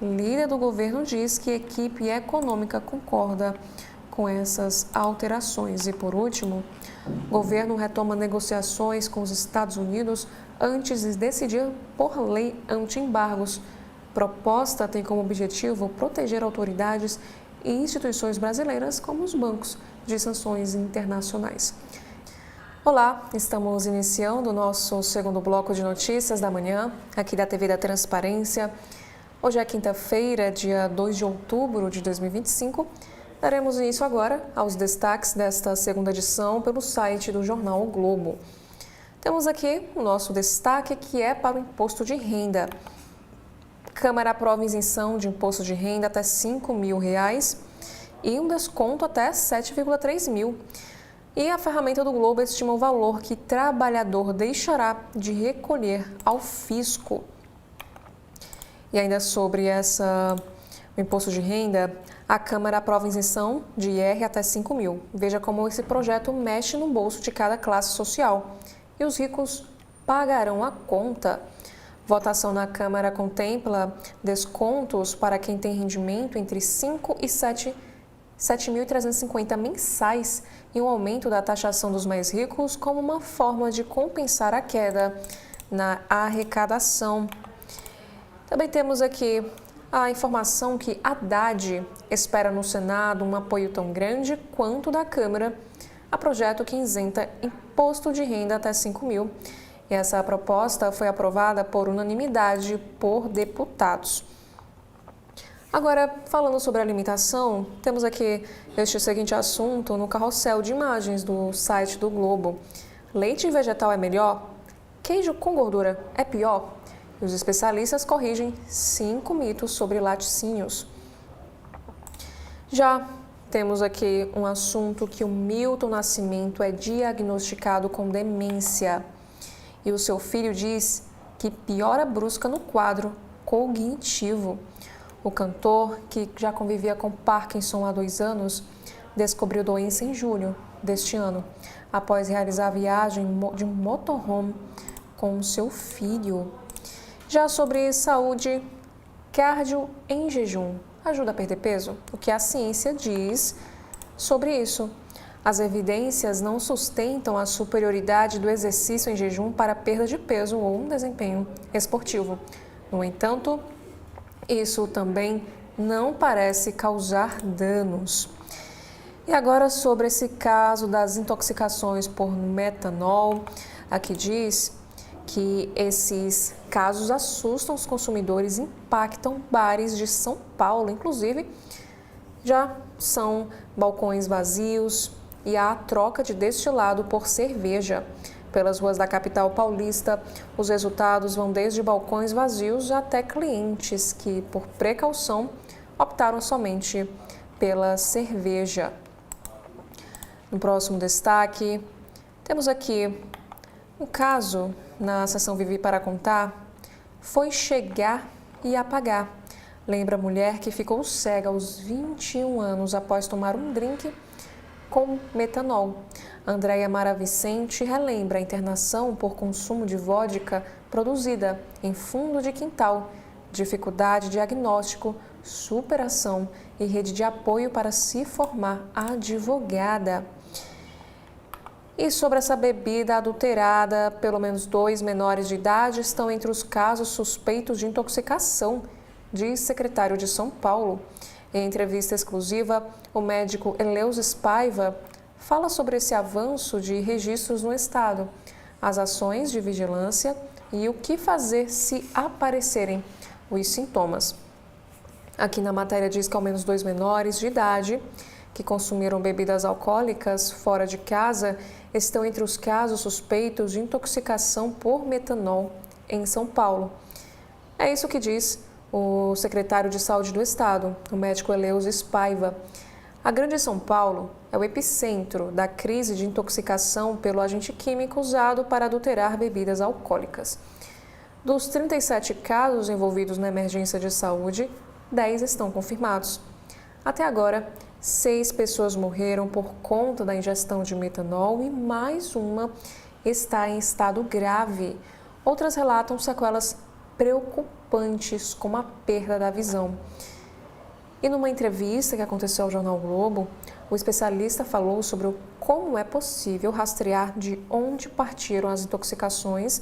Líder do governo diz que a equipe econômica concorda com essas alterações. E, por último, o governo retoma negociações com os Estados Unidos antes de decidir por lei anti-embargos. Proposta tem como objetivo proteger autoridades e instituições brasileiras, como os bancos, de sanções internacionais. Olá, estamos iniciando o nosso segundo bloco de notícias da manhã, aqui da TV da Transparência. Hoje é quinta-feira, dia 2 de outubro de 2025. Daremos início agora aos destaques desta segunda edição pelo site do jornal O Globo. Temos aqui o nosso destaque, que é para o imposto de renda. Câmara aprova isenção de imposto de renda até R$ 5.000 e um desconto até R$ 7,3 mil. E a ferramenta do Globo estima o valor que trabalhador deixará de recolher ao fisco. E ainda sobre o imposto de renda, a Câmara aprova isenção de IR até R$ 5 mil. Veja como esse projeto mexe no bolso de cada classe social. E os ricos pagarão a conta. Votação na Câmara contempla descontos para quem tem rendimento entre 5 e 7.350 mensais e um aumento da taxação dos mais ricos como uma forma de compensar a queda na arrecadação. Também temos aqui a informação que Haddad espera no Senado um apoio tão grande quanto da Câmara a projeto que isenta imposto de renda até R$ 5 mil. E essa proposta foi aprovada por unanimidade por deputados. Agora, falando sobre alimentação, temos aqui este seguinte assunto no carrossel de imagens do site do Globo. Leite vegetal é melhor? Queijo com gordura é pior? E os especialistas corrigem 5 mitos sobre laticínios. Já temos aqui um assunto que o Milton Nascimento é diagnosticado com demência. E o seu filho diz que piora brusca no quadro cognitivo. O cantor, que já convivia com Parkinson há 2 anos, descobriu doença em julho deste ano, após realizar a viagem de um motorhome com o seu filho. Já sobre saúde, cardio em jejum ajuda a perder peso? O que a ciência diz sobre isso? As evidências não sustentam a superioridade do exercício em jejum para perda de peso ou um desempenho esportivo. No entanto, isso também não parece causar danos. E agora sobre esse caso das intoxicações por metanol, aqui diz que esses casos assustam os consumidores e impactam bares de São Paulo. Inclusive, já são balcões vazios e há a troca de destilado por cerveja. Pelas ruas da capital paulista, os resultados vão desde balcões vazios até clientes que, por precaução, optaram somente pela cerveja. No próximo destaque, temos aqui um caso na seção Vivi para Contar. Foi chegar e apagar. Lembra a mulher que ficou cega aos 21 anos após tomar um drink com metanol. Andréia Mara Vicente relembra a internação por consumo de vodka produzida em fundo de quintal, dificuldade de diagnóstico, superação e rede de apoio para se formar advogada. E sobre essa bebida adulterada, pelo menos 2 menores de idade estão entre os casos suspeitos de intoxicação, diz secretário de São Paulo. Em entrevista exclusiva, o médico Eleusis Paiva fala sobre esse avanço de registros no estado, as ações de vigilância e o que fazer se aparecerem os sintomas. Aqui na matéria diz que ao menos 2 menores de idade que consumiram bebidas alcoólicas fora de casa estão entre os casos suspeitos de intoxicação por metanol em São Paulo. É isso que diz o secretário de Saúde do Estado, o médico Eleusis Paiva. A Grande São Paulo é o epicentro da crise de intoxicação pelo agente químico usado para adulterar bebidas alcoólicas. Dos 37 casos envolvidos na emergência de saúde, 10 estão confirmados. Até agora, 6 pessoas morreram por conta da ingestão de metanol e mais uma está em estado grave. Outras relatam sequelas preocupantes, como a perda da visão. E numa entrevista que aconteceu ao Jornal Globo, o especialista falou sobre como é possível rastrear de onde partiram as intoxicações,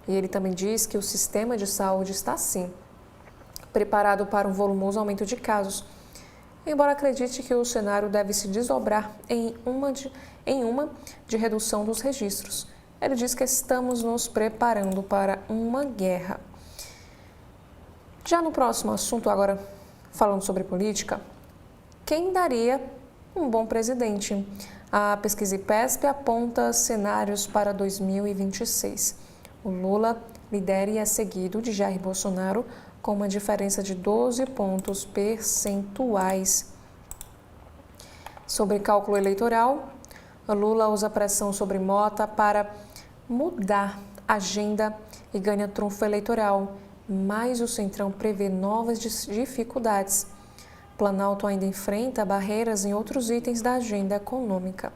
e ele também diz que o sistema de saúde está, sim, preparado para um volumoso aumento de casos, embora acredite que o cenário deve se desdobrar em uma de redução dos registros. Ele diz que estamos nos preparando para uma guerra. Já no próximo assunto, agora falando sobre política, quem daria um bom presidente? A pesquisa IPESP aponta cenários para 2026. O Lula lidera e é seguido de Jair Bolsonaro com uma diferença de 12 pontos percentuais. Sobre cálculo eleitoral, Lula usa pressão sobre Mota para mudar a agenda e ganha trunfo eleitoral, mas o Centrão prevê novas dificuldades. Planalto ainda enfrenta barreiras em outros itens da agenda econômica.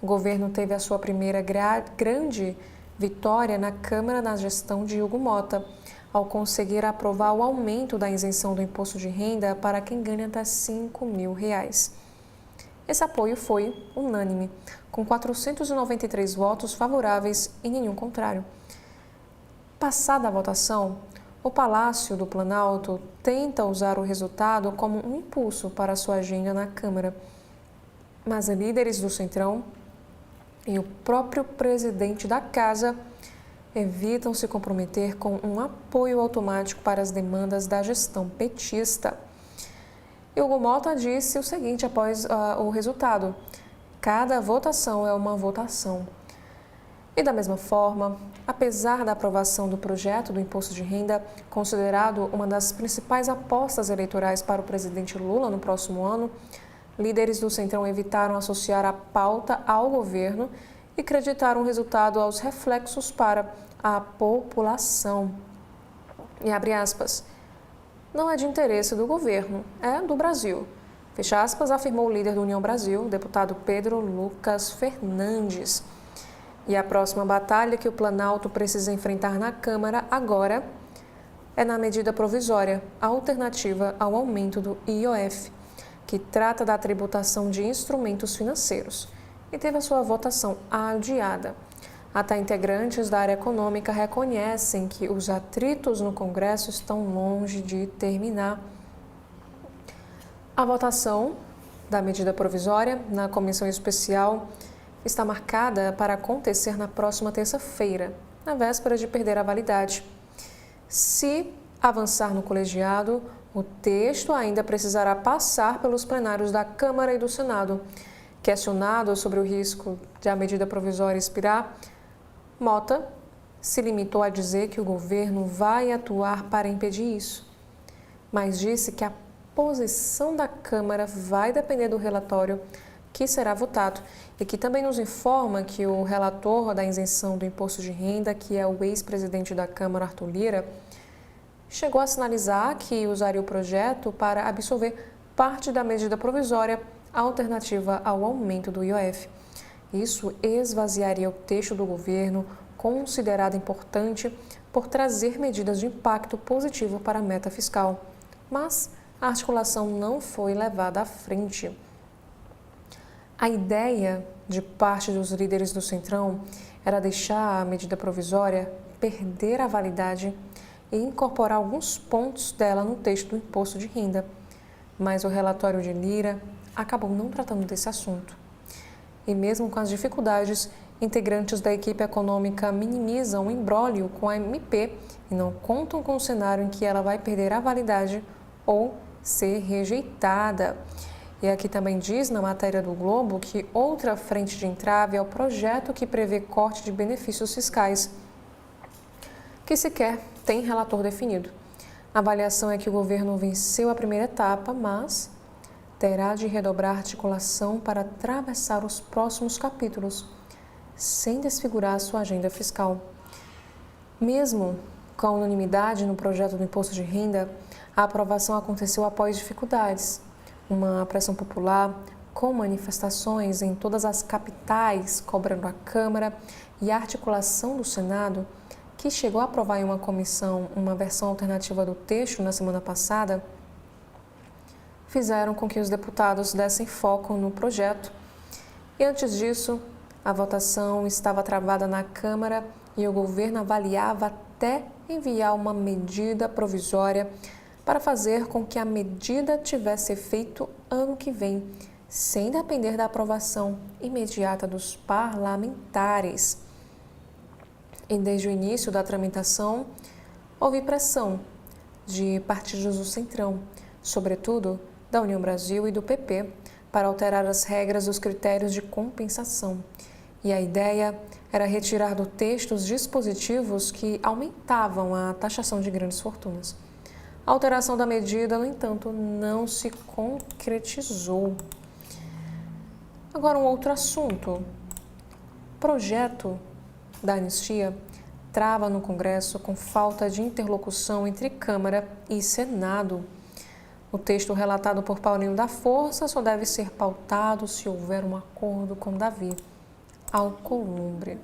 O governo teve a sua primeira grande vitória na Câmara na gestão de Hugo Mota, ao conseguir aprovar o aumento da isenção do imposto de renda para quem ganha até R$ 5.000. Esse apoio foi unânime, com 493 votos favoráveis e nenhum contrário. Passada a votação, o Palácio do Planalto tenta usar o resultado como um impulso para sua agenda na Câmara. Mas líderes do Centrão e o próprio presidente da Casa evitam se comprometer com um apoio automático para as demandas da gestão petista. Hugo Mota disse o seguinte após o resultado: cada votação é uma votação. E da mesma forma, apesar da aprovação do projeto do imposto de renda, considerado uma das principais apostas eleitorais para o presidente Lula no próximo ano, líderes do Centrão evitaram associar a pauta ao governo e creditaram o resultado aos reflexos para a população. E abre aspas, não é de interesse do governo, é do Brasil. Fecha aspas, afirmou o líder do União Brasil, deputado Pedro Lucas Fernandes. E a próxima batalha que o Planalto precisa enfrentar na Câmara agora é na medida provisória, alternativa ao aumento do IOF, que trata da tributação de instrumentos financeiros, e teve a sua votação adiada. Até integrantes da área econômica reconhecem que os atritos no Congresso estão longe de terminar. A votação da medida provisória na comissão especial está marcada para acontecer na próxima terça-feira, na véspera de perder a validade. Se avançar no colegiado, o texto ainda precisará passar pelos plenários da Câmara e do Senado. Questionado sobre o risco de a medida provisória expirar, Mota se limitou a dizer que o governo vai atuar para impedir isso, mas disse que a posição da Câmara vai depender do relatório que será votado e que também nos informa que o relator da isenção do imposto de renda, que é o ex-presidente da Câmara, Arthur Lira, chegou a sinalizar que usaria o projeto para absorver parte da medida provisória alternativa ao aumento do IOF. Isso esvaziaria o texto do governo, considerado importante por trazer medidas de impacto positivo para a meta fiscal. Mas a articulação não foi levada à frente. A ideia de parte dos líderes do Centrão era deixar a medida provisória perder a validade e incorporar alguns pontos dela no texto do imposto de renda, mas o relatório de Lira acabou não tratando desse assunto. E mesmo com as dificuldades, integrantes da equipe econômica minimizam o imbróglio com a MP e não contam com o cenário em que ela vai perder a validade ou ser rejeitada. E aqui também diz na matéria do Globo que outra frente de entrave é o projeto que prevê corte de benefícios fiscais, que sequer tem relator definido. A avaliação é que o governo venceu a primeira etapa, mas terá de redobrar a articulação para atravessar os próximos capítulos, sem desfigurar sua agenda fiscal. Mesmo com a unanimidade no projeto do imposto de renda, a aprovação aconteceu após dificuldades, uma pressão popular, com manifestações em todas as capitais cobrando a Câmara e a articulação do Senado, que chegou a aprovar em uma comissão uma versão alternativa do texto na semana passada, fizeram com que os deputados dessem foco no projeto. E antes disso, a votação estava travada na Câmara e o governo avaliava até enviar uma medida provisória para fazer com que a medida tivesse efeito ano que vem, sem depender da aprovação imediata dos parlamentares. E desde o início da tramitação, houve pressão de partidos do Centrão, sobretudo da União Brasil e do PP, para alterar as regras dos critérios de compensação. E a ideia era retirar do texto os dispositivos que aumentavam a taxação de grandes fortunas. A alteração da medida, no entanto, não se concretizou. Agora, um outro assunto. O projeto da anistia trava no Congresso com falta de interlocução entre Câmara e Senado. O texto relatado por Paulinho da Força só deve ser pautado se houver um acordo com Davi Alcolumbre.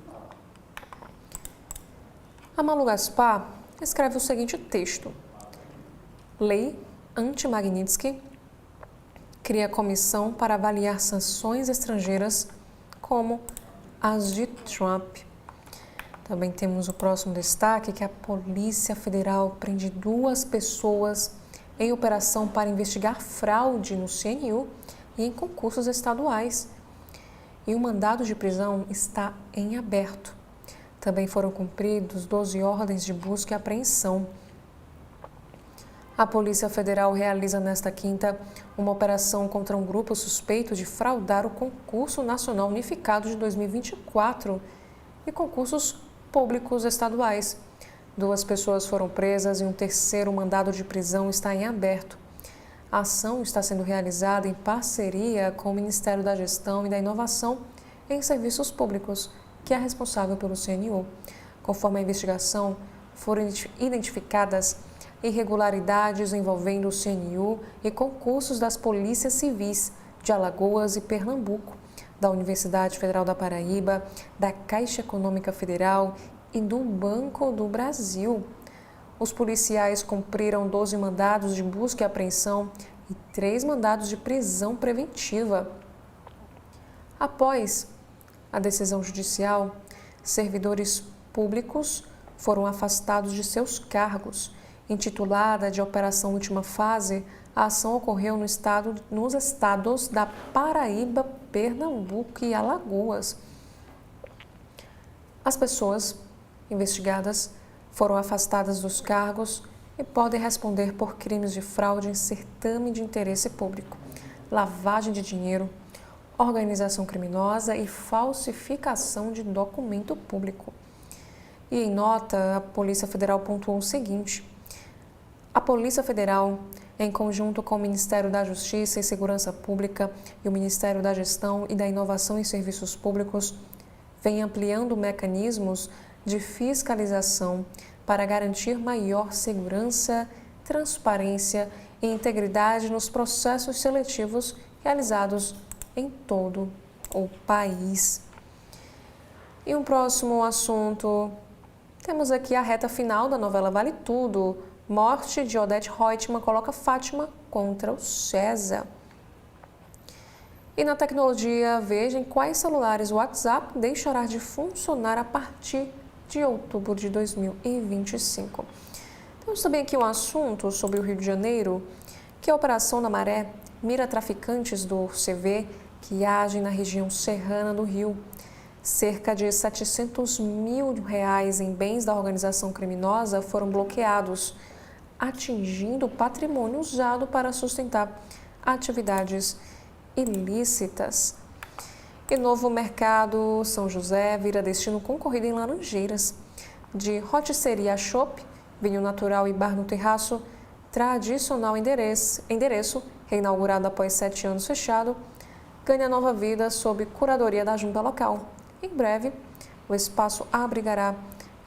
A Malu Gaspar escreve o seguinte texto: Lei anti-Magnitsky cria comissão para avaliar sanções estrangeiras como as de Trump. Também temos o próximo destaque, que a Polícia Federal prende 2 pessoas em operação para investigar fraude no CNU e em concursos estaduais. E o mandado de prisão está em aberto. Também foram cumpridos 12 ordens de busca e apreensão. A Polícia Federal realiza nesta quinta uma operação contra um grupo suspeito de fraudar o Concurso Nacional Unificado de 2024 e concursos públicos estaduais. 2 pessoas foram presas e um terceiro mandado de prisão está em aberto. A ação está sendo realizada em parceria com o Ministério da Gestão e da Inovação em Serviços Públicos, que é responsável pelo CNU. Conforme a investigação, foram identificadas irregularidades envolvendo o CNU e concursos das polícias civis de Alagoas e Pernambuco, da Universidade Federal da Paraíba, da Caixa Econômica Federal e do Banco do Brasil. Os policiais cumpriram 12 mandados de busca e apreensão e 3 mandados de prisão preventiva. Após a decisão judicial, servidores públicos foram afastados de seus cargos. Intitulada de Operação Última Fase, a ação ocorreu nos estados da Paraíba, Pernambuco e Alagoas. As pessoas investigadas foram afastadas dos cargos e podem responder por crimes de fraude em certame de interesse público, lavagem de dinheiro, organização criminosa e falsificação de documento público. E em nota, a Polícia Federal pontuou o seguinte: a Polícia Federal, em conjunto com o Ministério da Justiça e Segurança Pública e o Ministério da Gestão e da Inovação em Serviços Públicos, vem ampliando mecanismos de fiscalização para garantir maior segurança, transparência e integridade nos processos seletivos realizados em todo o país. E um próximo assunto, temos aqui a reta final da novela Vale Tudo, Morte de Odete Roitman coloca Fátima contra o César. E na tecnologia, vejam quais celulares o WhatsApp deixará de funcionar a partir de outubro de 2025. Temos também aqui um assunto sobre o Rio de Janeiro, que a Operação da Maré mira traficantes do CV que agem na região serrana do Rio. Cerca de R$700 mil em bens da organização criminosa foram bloqueados, atingindo o patrimônio usado para sustentar atividades ilícitas. E Novo Mercado São José vira destino concorrido em Laranjeiras. De rotisseria a chopp, vinho natural e bar no terraço, tradicional endereço, reinaugurado após 7 anos fechado, ganha nova vida sob curadoria da junta local. Em breve, o espaço abrigará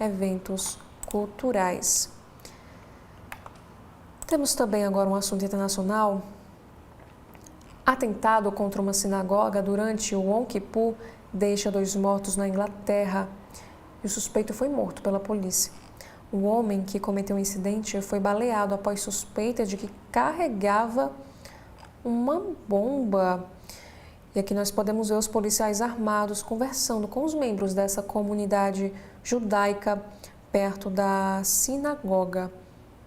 eventos culturais. Temos também agora um assunto internacional. Atentado contra uma sinagoga durante o Yom Kippur deixa 2 mortos na Inglaterra e o suspeito foi morto pela polícia. O homem que cometeu o incidente foi baleado após suspeita de que carregava uma bomba. E aqui nós podemos ver os policiais armados conversando com os membros dessa comunidade judaica perto da sinagoga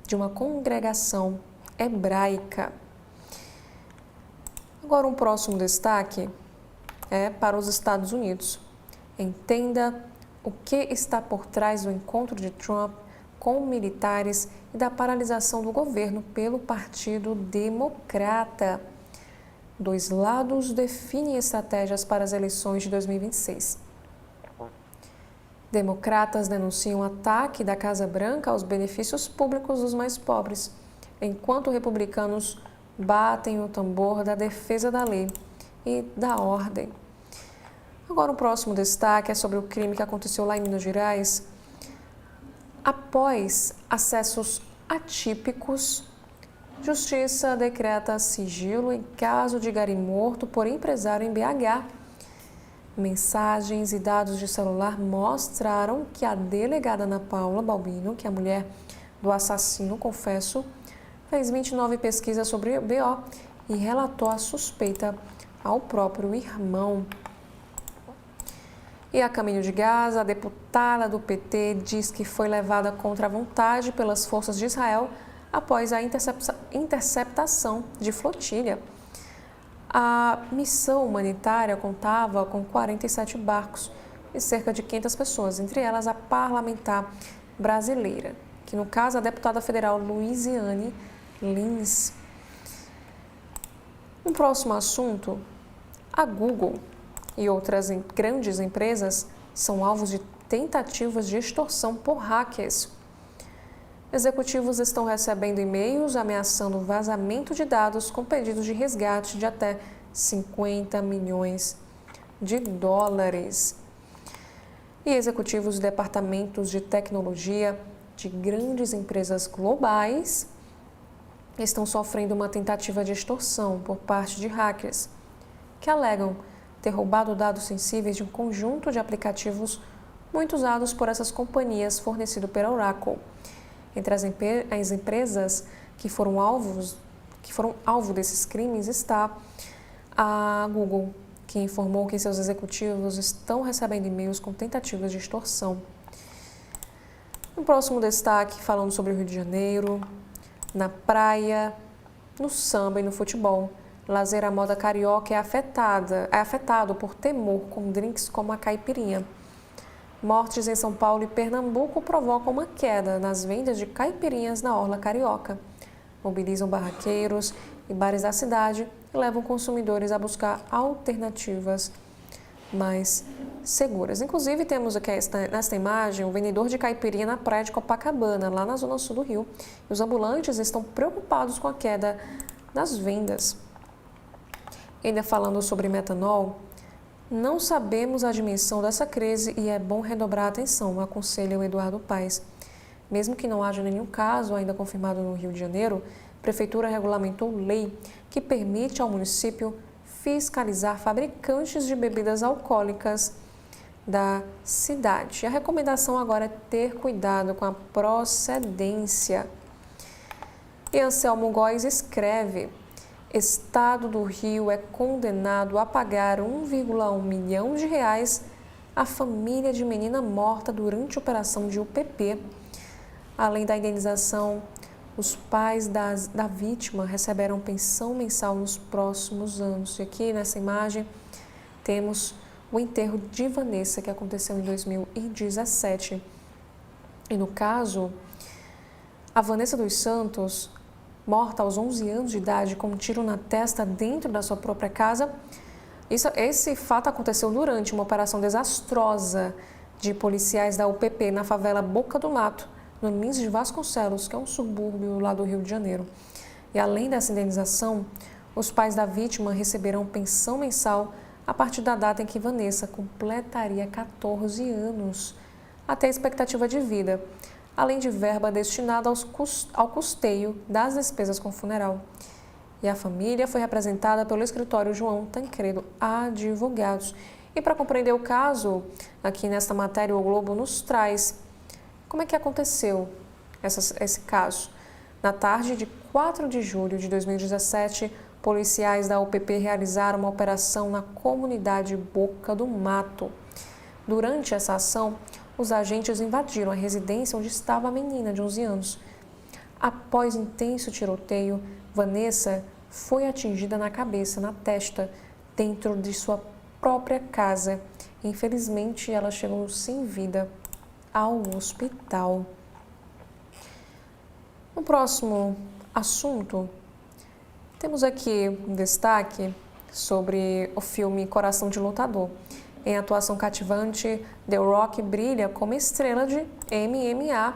de uma congregação hebraica. Agora, um próximo destaque é para os Estados Unidos. Entenda o que está por trás do encontro de Trump com militares e da paralisação do governo pelo Partido Democrata. 2 lados definem estratégias para as eleições de 2026. Democratas denunciam ataque da Casa Branca aos benefícios públicos dos mais pobres, enquanto republicanos batem o tambor da defesa da lei e da ordem. Agora, o próximo destaque é sobre o crime que aconteceu lá em Minas Gerais. Após acessos atípicos, Justiça decreta sigilo em caso de gari morto por empresário em BH. Mensagens e dados de celular mostraram que a delegada Ana Paula Balbino, que é a mulher do assassino, confesso, fez 29 pesquisas sobre o BO e relatou a suspeita ao próprio irmão. E a caminho de Gaza, a deputada do PT diz que foi levada contra a vontade pelas forças de Israel após a interceptação de flotilha. A missão humanitária contava com 47 barcos e cerca de 500 pessoas, entre elas a parlamentar brasileira, que no caso a deputada federal Luiziane Lins. Um próximo assunto, a Google e outras grandes empresas são alvos de tentativas de extorsão por hackers. Executivos estão recebendo e-mails ameaçando vazamento de dados com pedidos de resgate de até 50 milhões de dólares. E executivos de departamentos de tecnologia de grandes empresas globais estão sofrendo uma tentativa de extorsão por parte de hackers, que alegam ter roubado dados sensíveis de um conjunto de aplicativos muito usados por essas companhias fornecido pela Oracle. Entre as empresas que foram alvo desses crimes está a Google, que informou que seus executivos estão recebendo e-mails com tentativas de extorsão. Um próximo destaque falando sobre o Rio de Janeiro, na praia, no samba e no futebol. Lazer à moda carioca é afetado por temor com drinks como a caipirinha. Mortes em São Paulo e Pernambuco provocam uma queda nas vendas de caipirinhas na orla carioca. Mobilizam barraqueiros e bares da cidade e levam consumidores a buscar alternativas mais seguras. Inclusive, temos aqui nesta imagem um vendedor de caipirinha na praia de Copacabana, lá na zona sul do Rio. E os ambulantes estão preocupados com a queda das vendas. Ainda falando sobre metanol, não sabemos a dimensão dessa crise e é bom redobrar a atenção, aconselha o Eduardo Paes. Mesmo que não haja nenhum caso ainda confirmado no Rio de Janeiro, a Prefeitura regulamentou lei que permite ao município fiscalizar fabricantes de bebidas alcoólicas da cidade. A recomendação agora é ter cuidado com a procedência. E Anselmo Góes escreve: Estado do Rio é condenado a pagar 1,1 milhão de reais à família de menina morta durante a operação de UPP. Além da indenização, os pais da vítima receberão pensão mensal nos próximos anos. E aqui nessa imagem temos o enterro de Vanessa, que aconteceu em 2017. E no caso, a Vanessa dos Santos, morta aos 11 anos de idade com um tiro na testa dentro da sua própria casa, esse fato aconteceu durante uma operação desastrosa de policiais da UPP na favela Boca do Mato, no Lins de Vasconcelos, que é um subúrbio lá do Rio de Janeiro. E além dessa indenização, os pais da vítima receberão pensão mensal a partir da data em que Vanessa completaria 14 anos, até a expectativa de vida, além de verba destinada ao custeio das despesas com o funeral. E a família foi representada pelo escritório João Tancredo Advogados. E para compreender o caso, aqui nesta matéria o Globo nos traz como é que aconteceu esse caso. Na tarde de 4 de julho de 2017, policiais da UPP realizaram uma operação na comunidade Boca do Mato. Durante essa ação, os agentes invadiram a residência onde estava a menina de 11 anos. Após intenso tiroteio, Vanessa foi atingida na cabeça, na testa, dentro de sua própria casa. Infelizmente, ela chegou sem vida ao hospital. No próximo assunto, temos aqui um destaque sobre o filme Coração de Lutador. Em atuação cativante, The Rock brilha como estrela de MMA.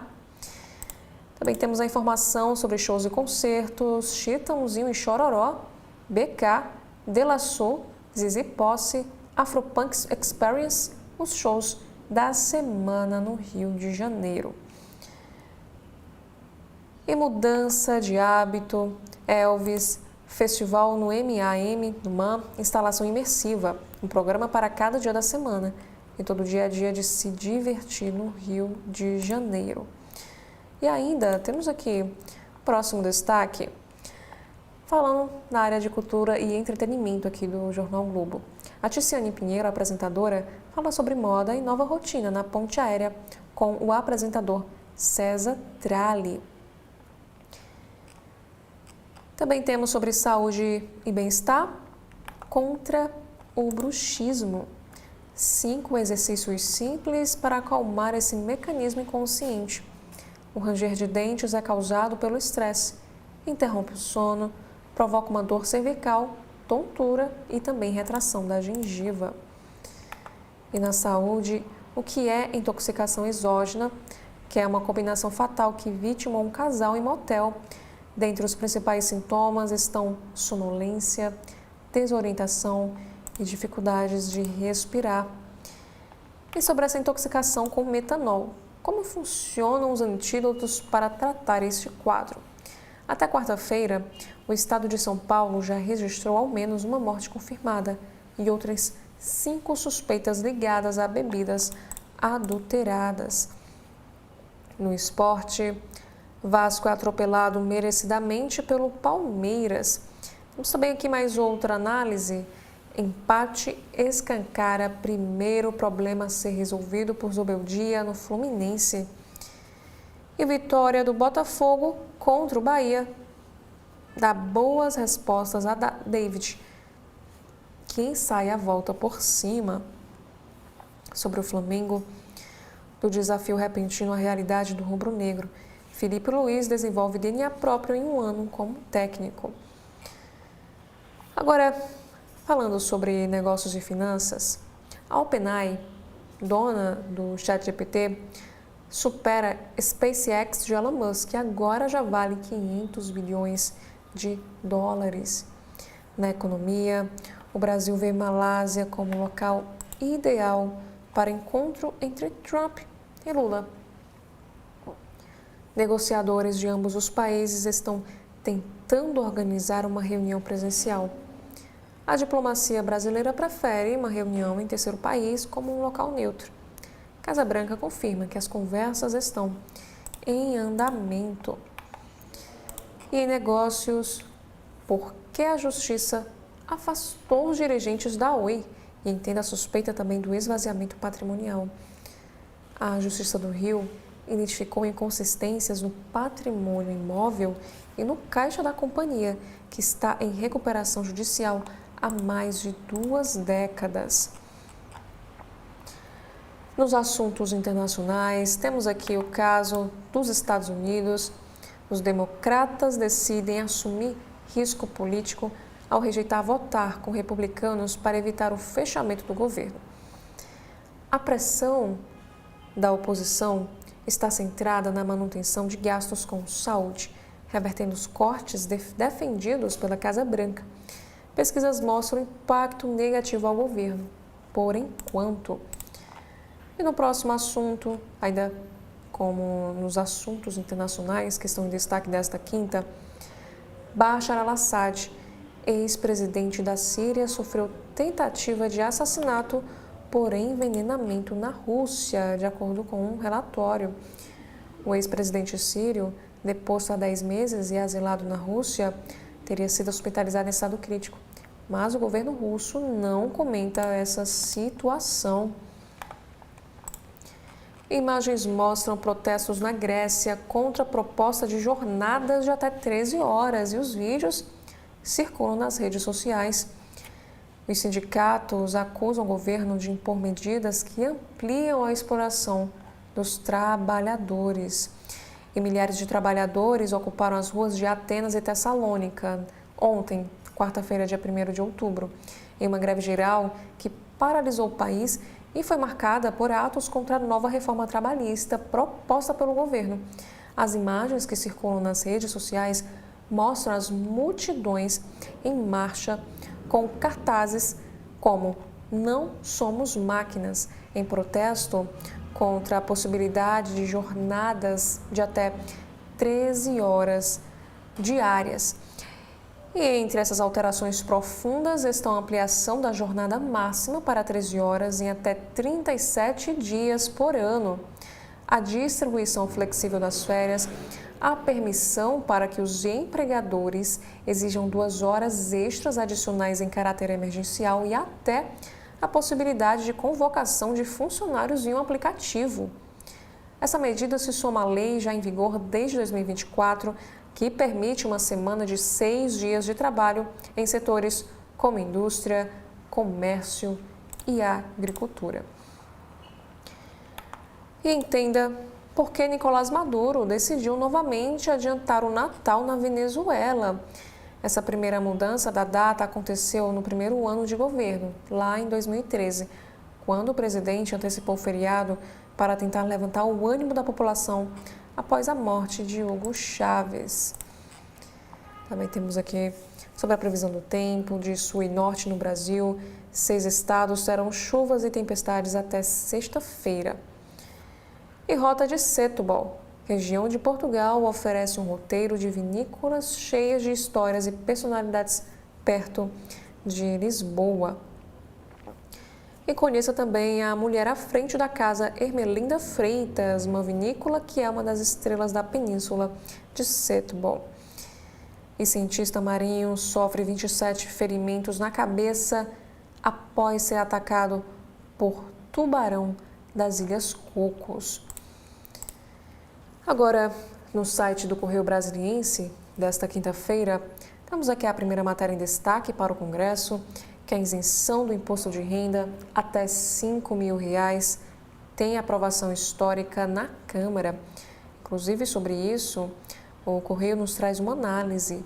Também temos a informação sobre shows e concertos, Chitãozinho e Chororó, BK, De La Soul, Zizi Posse, Afropunk Experience, os shows da semana no Rio de Janeiro. E mudança de hábito, Elvis, festival no MAM, no MAM, instalação imersiva, um programa para cada dia da semana e todo dia a dia de se divertir no Rio de Janeiro. E ainda temos aqui o próximo destaque, falando na área de cultura e entretenimento aqui do Jornal Globo. A Ticiane Pinheiro, apresentadora, fala sobre moda e nova rotina na ponte aérea com o apresentador César Tralli. Também temos sobre saúde e bem-estar contra o bruxismo. 5 exercícios simples para acalmar esse mecanismo inconsciente. O ranger de dentes é causado pelo estresse, interrompe o sono, provoca uma dor cervical, tontura e também retração da gengiva. E na saúde, o que é intoxicação exógena, que é uma combinação fatal que vitimou um casal em motel. Dentre os principais sintomas estão sonolência, desorientação e dificuldades de respirar. E sobre essa intoxicação com metanol, como funcionam os antídotos para tratar este quadro? Até quarta-feira, o estado de São Paulo já registrou ao menos uma morte confirmada e outras 5 suspeitas ligadas a bebidas adulteradas. No esporte, Vasco é atropelado merecidamente pelo Palmeiras. Temos também aqui mais outra análise. Empate escancara primeiro problema a ser resolvido por Zubeldia no Fluminense. E vitória do Botafogo contra o Bahia dá boas respostas a David. Quem sai a volta por cima? Sobre o Flamengo, do desafio repentino à realidade do rubro-negro. Felipe Luiz desenvolve DNA próprio em um ano como técnico. Agora, falando sobre negócios e finanças, a OpenAI, dona do ChatGPT, supera SpaceX de Elon Musk, que agora já vale 500 bilhões de dólares. Na economia, o Brasil vê Malásia como local ideal para encontro entre Trump e Lula. Negociadores de ambos os países estão tentando organizar uma reunião presencial. A diplomacia brasileira prefere uma reunião em terceiro país como um local neutro. Casa Branca confirma que as conversas estão em andamento. E em negócios, por que a Justiça afastou os dirigentes da Oi e entende a suspeita também do esvaziamento patrimonial. A Justiça do Rio identificou inconsistências no patrimônio imóvel e no caixa da companhia, que está em recuperação judicial há mais de 2 décadas. Nos assuntos internacionais, temos aqui o caso dos Estados Unidos. Os democratas decidem assumir risco político ao rejeitar votar com republicanos para evitar o fechamento do governo. A pressão da oposição está centrada na manutenção de gastos com saúde, revertendo os cortes defendidos pela Casa Branca. Pesquisas mostram impacto negativo ao governo, por enquanto. E no próximo assunto, ainda como nos assuntos internacionais que estão em destaque desta quinta, Bashar al-Assad, ex-presidente da Síria, sofreu tentativa de assassinato por envenenamento na Rússia, de acordo com um relatório. O ex-presidente sírio, deposto há 10 meses e asilado na Rússia, teria sido hospitalizado em estado crítico, mas o governo russo não comenta essa situação. Imagens mostram protestos na Grécia contra a proposta de jornadas de até 13 horas e os vídeos circulam nas redes sociais. Os sindicatos acusam o governo de impor medidas que ampliam a exploração dos trabalhadores. E milhares de trabalhadores ocuparam as ruas de Atenas e Tessalônica ontem, quarta-feira, dia 1º de outubro, em uma greve geral que paralisou o país e foi marcada por atos contra a nova reforma trabalhista proposta pelo governo. As imagens que circulam nas redes sociais mostram as multidões em marcha com cartazes como "Não somos máquinas", em protesto contra a possibilidade de jornadas de até 13 horas diárias. E entre essas alterações profundas estão a ampliação da jornada máxima para 13 horas em até 37 dias por ano, a distribuição flexível das férias, a permissão para que os empregadores exijam 2 horas extras adicionais em caráter emergencial e até a possibilidade de convocação de funcionários em um aplicativo. Essa medida se soma à lei já em vigor desde 2024, que permite uma semana de 6 dias de trabalho em setores como indústria, comércio e agricultura. E entenda por que Nicolás Maduro decidiu novamente adiantar o Natal na Venezuela. Essa primeira mudança da data aconteceu no primeiro ano de governo, lá em 2013, quando o presidente antecipou o feriado para tentar levantar o ânimo da população após a morte de Hugo Chávez. Também temos aqui sobre a previsão do tempo de sul e norte no Brasil. 6 estados terão chuvas e tempestades até sexta-feira. E Rota de Setúbal, região de Portugal, oferece um roteiro de vinícolas cheias de histórias e personalidades perto de Lisboa. E conheça também a mulher à frente da casa Ermelinda Freitas, uma vinícola que é uma das estrelas da península de Setúbal. E cientista marinho sofre 27 ferimentos na cabeça após ser atacado por tubarão das Ilhas Cocos. Agora, no site do Correio Brasiliense, desta quinta-feira, temos aqui a primeira matéria em destaque para o Congresso, que é a isenção do imposto de renda até R$ 5.000 tem aprovação histórica na Câmara. Inclusive, sobre isso, o Correio nos traz uma análise.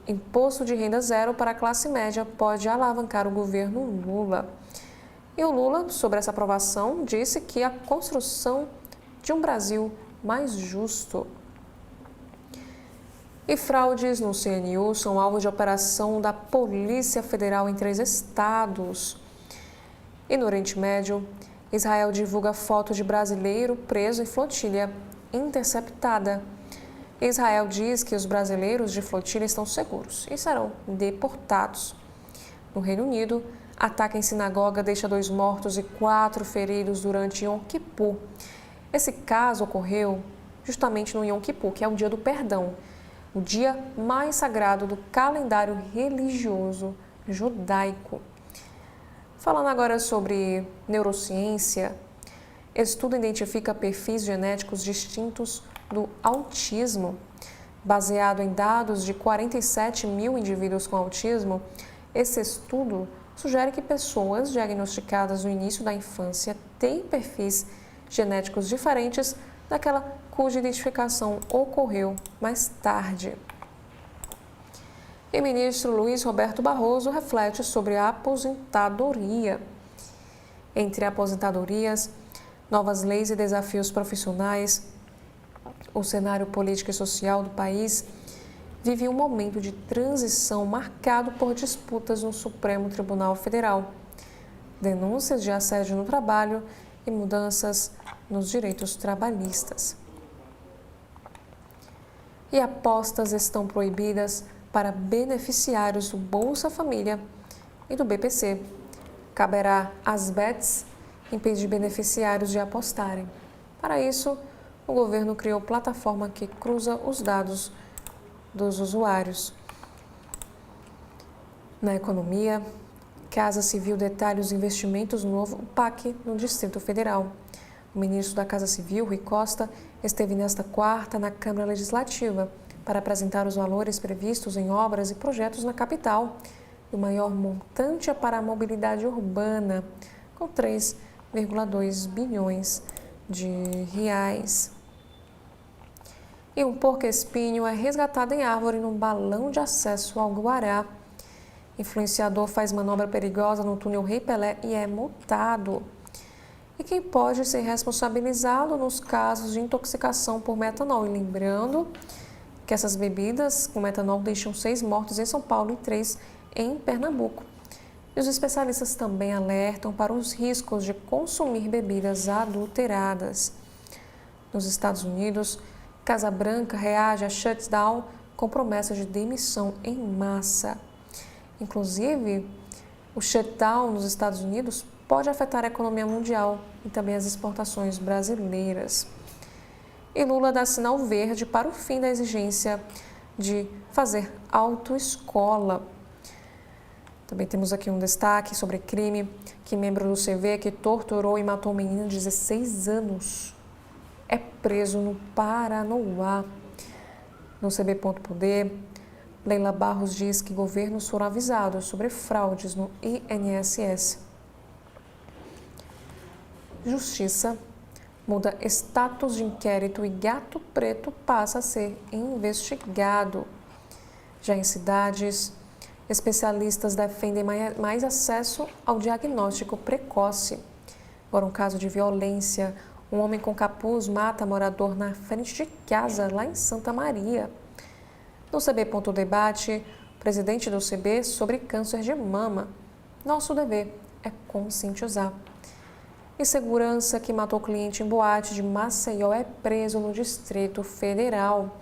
Imposto de renda zero para a classe média pode alavancar o governo Lula. E o Lula, sobre essa aprovação, disse que a construção de um Brasil mais justo. E fraudes no CNU são alvo de operação da Polícia Federal em 3 estados. E no Oriente Médio, Israel divulga foto de brasileiro preso em flotilha interceptada. Israel diz que os brasileiros de flotilha estão seguros e serão deportados. No Reino Unido, ataque em sinagoga deixa 2 mortos e 4 feridos durante Yom Kippur. Esse caso ocorreu justamente no Yom Kippur, que é o dia do perdão. o dia mais sagrado do calendário religioso judaico. Falando agora sobre neurociência, estudo identifica perfis genéticos distintos do autismo. Baseado em dados de 47 mil indivíduos com autismo, esse estudo sugere que pessoas diagnosticadas no início da infância têm perfis genéticos diferentes daquela cuja identificação ocorreu mais tarde. E o ministro Luiz Roberto Barroso reflete sobre a aposentadoria. Entre aposentadorias, novas leis e desafios profissionais, o cenário político e social do país vive um momento de transição marcado por disputas no Supremo Tribunal Federal, denúncias de assédio no trabalho e mudanças nos direitos trabalhistas. E apostas estão proibidas para beneficiários do Bolsa Família e do BPC. Caberá às bets impedir beneficiários de apostarem. Para isso, o governo criou plataforma que cruza os dados dos usuários. Na economia, Casa Civil detalha os investimentos no novo PAC no Distrito Federal. O ministro da Casa Civil, Rui Costa, esteve nesta quarta na Câmara Legislativa para apresentar os valores previstos em obras e projetos na capital. O maior montante é para a mobilidade urbana, com 3,2 bilhões de reais. E um porco-espinho é resgatado em árvore num balão de acesso ao Guará. Influenciador faz manobra perigosa no túnel Rei Pelé e é multado. E quem pode ser responsabilizado nos casos de intoxicação por metanol? E lembrando que essas bebidas com metanol deixam 6 mortos em São Paulo e 3 em Pernambuco. E os especialistas também alertam para os riscos de consumir bebidas adulteradas. Nos Estados Unidos, Casa Branca reage a shutdown com promessa de demissão em massa. Inclusive, o shutdown nos Estados Unidos pode afetar a economia mundial e também as exportações brasileiras. E Lula dá sinal verde para o fim da exigência de fazer autoescola. Também temos aqui um destaque sobre crime que membro do CV que torturou e matou uma menina de 16 anos é preso no Paranoá. No CB.poder, Leila Barros diz que governos foram avisados sobre fraudes no INSS. Justiça muda status de inquérito e Gato Preto passa a ser investigado. Já em cidades, especialistas defendem mais acesso ao diagnóstico precoce. Agora, um caso de violência. Um homem com capuz mata morador na frente de casa, lá em Santa Maria. No CB.debate, presidente do CB sobre câncer de mama. Nosso dever é conscientizar. E segurança que matou cliente em boate de Maceió é preso no Distrito Federal.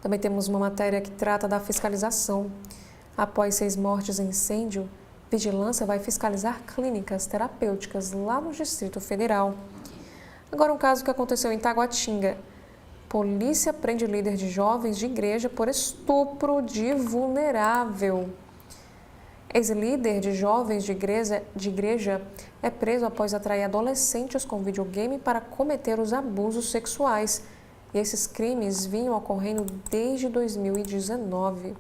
Também temos uma matéria que trata da fiscalização. Após 6 mortes em incêndio, Vigilância vai fiscalizar clínicas terapêuticas lá no Distrito Federal. Agora um caso que aconteceu em Taguatinga. Polícia prende líder de jovens de igreja por estupro de vulnerável. Ex-líder de jovens de igreja é preso após atrair adolescentes com videogame para cometer os abusos sexuais. E esses crimes vinham ocorrendo desde 2019.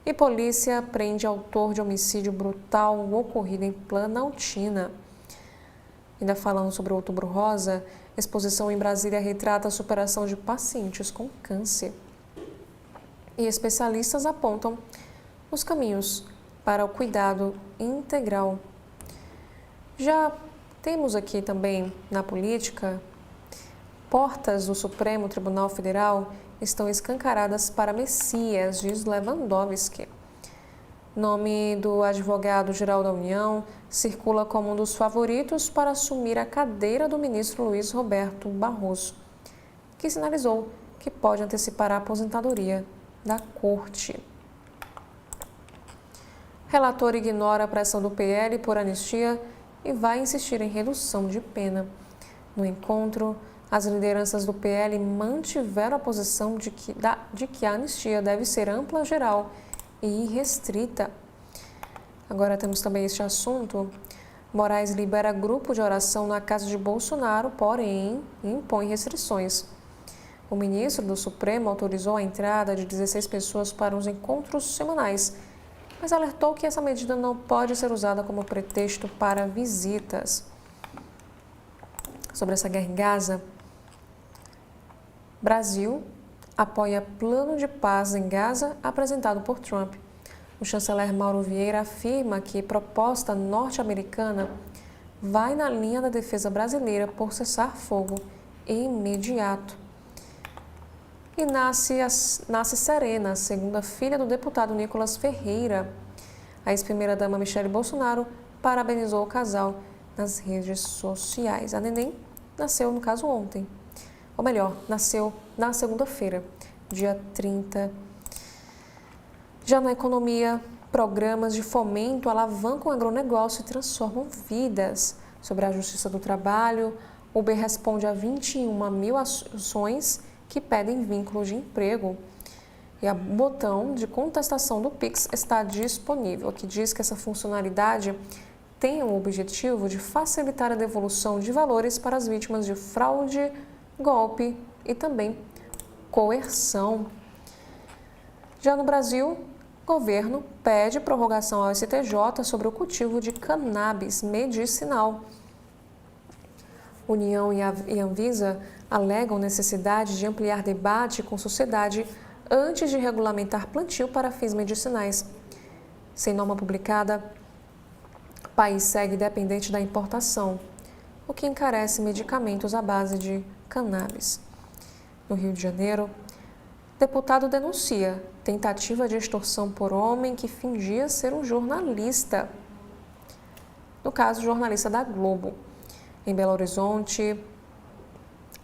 E polícia prende autor de homicídio brutal ocorrido em Planaltina. Ainda falando sobre o Outubro Rosa, exposição em Brasília retrata a superação de pacientes com câncer. E especialistas apontam os caminhos para o cuidado integral. Já temos aqui também na política, portas do Supremo Tribunal Federal estão escancaradas para Messias, diz Lewandowski. Nome do advogado-geral da União circula como um dos favoritos para assumir a cadeira do ministro Luiz Roberto Barroso, que sinalizou que pode antecipar a aposentadoria da Corte. Relator ignora a pressão do PL por anistia e vai insistir em redução de pena. No encontro, As lideranças do PL mantiveram a posição de que a anistia deve ser ampla, geral e irrestrita. Agora temos também este assunto. Moraes libera grupo de oração na casa de Bolsonaro, porém impõe restrições. O ministro do Supremo autorizou a entrada de 16 pessoas para os encontros semanais, mas alertou que essa medida não pode ser usada como pretexto para visitas. Sobre essa guerra em Gaza, Brasil apoia plano de paz em Gaza apresentado por Trump. O chanceler Mauro Vieira afirma que proposta norte-americana vai na linha da defesa brasileira por cessar fogo imediato. E nasce Serena, segunda filha do deputado Nicolas Ferreira. A ex-primeira-dama Michele Bolsonaro parabenizou o casal nas redes sociais. A neném nasceu, no caso, ontem. Ou melhor, nasceu na segunda-feira, dia 30. Já na economia, programas de fomento alavancam o agronegócio e transformam vidas. Sobre a Justiça do Trabalho, o Uber responde a 21 mil ações que pedem vínculo de emprego. E o botão de contestação do Pix está disponível, que diz que essa funcionalidade tem o objetivo de facilitar a devolução de valores para as vítimas de fraude, golpe e também coerção. Já no Brasil, o governo pede prorrogação ao STJ sobre o cultivo de cannabis medicinal. União e Anvisa alegam necessidade de ampliar debate com a sociedade antes de regulamentar plantio para fins medicinais. Sem norma publicada, o país segue dependente da importação, o que encarece medicamentos à base de cannabis. No Rio de Janeiro, deputado denuncia tentativa de extorsão por homem que fingia ser um jornalista. No caso, jornalista da Globo. Em Belo Horizonte,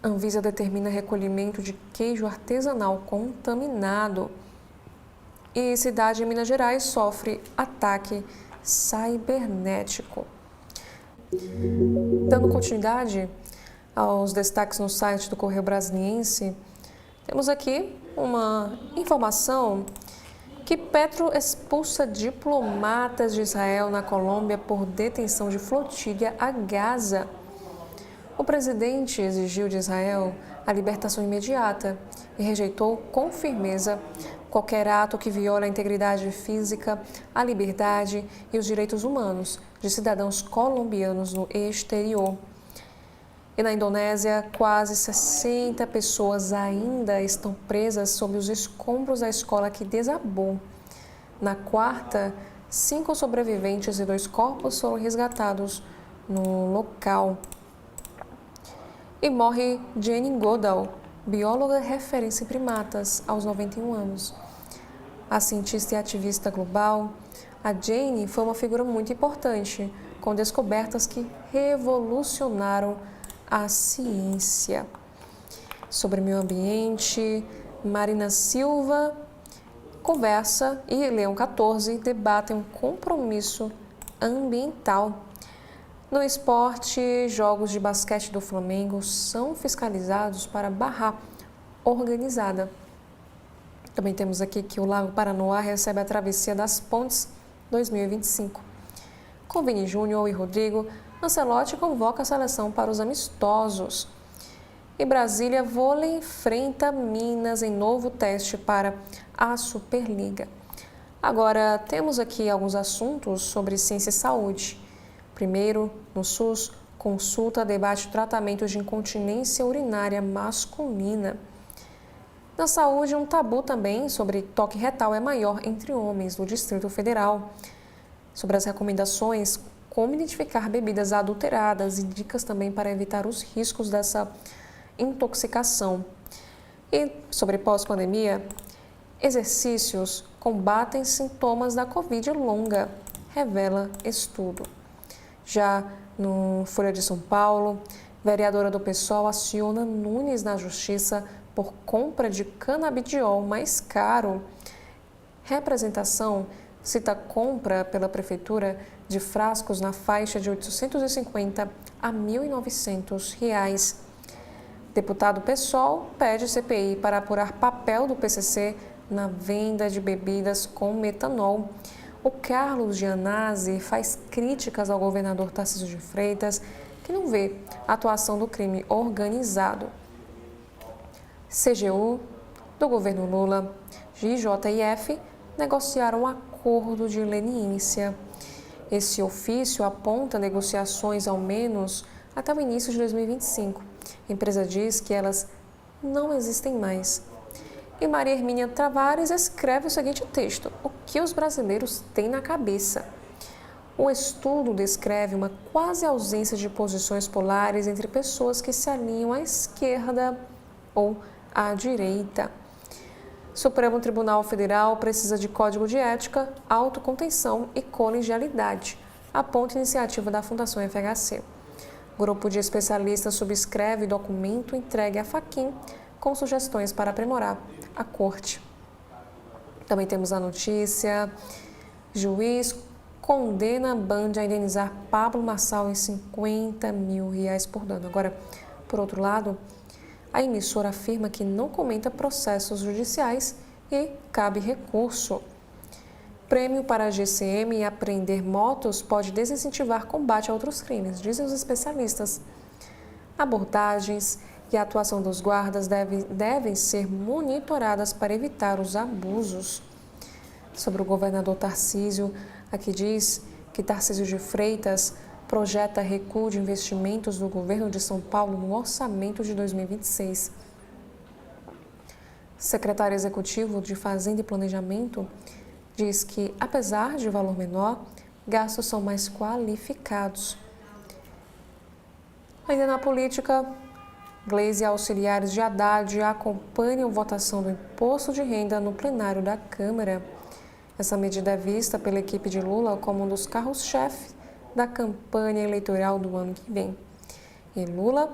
Anvisa determina recolhimento de queijo artesanal contaminado. E cidade em Minas Gerais sofre ataque cibernético. Dando continuidade aos destaques no site do Correio Brasiliense, temos aqui uma informação que Petro expulsa diplomatas de Israel na Colômbia por detenção de flotilha a Gaza. O presidente exigiu de Israel a libertação imediata e rejeitou com firmeza qualquer ato que viola a integridade física, a liberdade e os direitos humanos de cidadãos colombianos no exterior. E na Indonésia, quase 60 pessoas ainda estão presas sob os escombros da escola que desabou. Na quarta, 5 sobreviventes e 2 corpos foram resgatados no local. E morre Jane Goodall, bióloga referência em primatas, aos 91 anos. A cientista e ativista global, a Jane foi uma figura muito importante, com descobertas que revolucionaram a ciência. Sobre meio ambiente, Marina Silva conversa e Leão 14 debatem um compromisso ambiental. No esporte, jogos de basquete do Flamengo são fiscalizados para barra organizada. Também temos aqui que o Lago Paranoá recebe a travessia das Pontes 2025. Com Vini Júnior e Rodrigo, Ancelotti convoca a seleção para os amistosos. E Brasília Vôlei enfrenta Minas em novo teste para a Superliga. Agora, temos aqui alguns assuntos sobre ciência e saúde. Primeiro, no SUS, consulta, debate e tratamento de incontinência urinária masculina. Na saúde, um tabu também sobre toque retal é maior entre homens do Distrito Federal. Sobre as recomendações, como identificar bebidas adulteradas e dicas também para evitar os riscos dessa intoxicação. E sobre pós-pandemia, exercícios combatem sintomas da Covid longa, revela estudo. Já no Folha de São Paulo, vereadora do PSOL aciona Nunes na Justiça por compra de canabidiol mais caro. Representação cita compra pela Prefeitura de frascos na faixa de R$ 850 a R$ 1.900. Deputado PSOL pede CPI para apurar papel do PCC na venda de bebidas com metanol. O Carlos Gianazzi faz críticas ao governador Tarcísio de Freitas, que não vê a atuação do crime organizado. CGU, do governo Lula, JF negociaram um acordo de leniência. Esse ofício aponta negociações ao menos até o início de 2025. A empresa diz que elas não existem mais. E Maria Hermínia Tavares escreve o seguinte texto: o que os brasileiros têm na cabeça? O estudo descreve uma quase ausência de posições polares entre pessoas que se alinham à esquerda ou à direita. Supremo Tribunal Federal precisa de código de ética, autocontenção e colegialidade, aponta iniciativa da Fundação FHC. Grupo de especialistas subscreve documento entregue à Fachin com sugestões para aprimorar a corte. Também temos a notícia: juiz condena a Band a indenizar Pablo Marçal em R$50 mil por dano. Agora, por outro lado, a emissora afirma que não comenta processos judiciais e cabe recurso. Prêmio para a GCM e apreender motos pode desincentivar combate a outros crimes, dizem os especialistas. Abordagens e a atuação dos guardas devem ser monitoradas para evitar os abusos. Sobre o governador Tarcísio, aqui diz que Tarcísio de Freitas projeta recuo de investimentos do governo de São Paulo no orçamento de 2026. Secretário Executivo de Fazenda e Planejamento diz que, apesar de valor menor, gastos são mais qualificados. Ainda na política, Gleisi e auxiliares de Haddad acompanham votação do imposto de renda no plenário da Câmara. Essa medida é vista pela equipe de Lula como um dos carros-chefe da campanha eleitoral do ano que vem. E Lula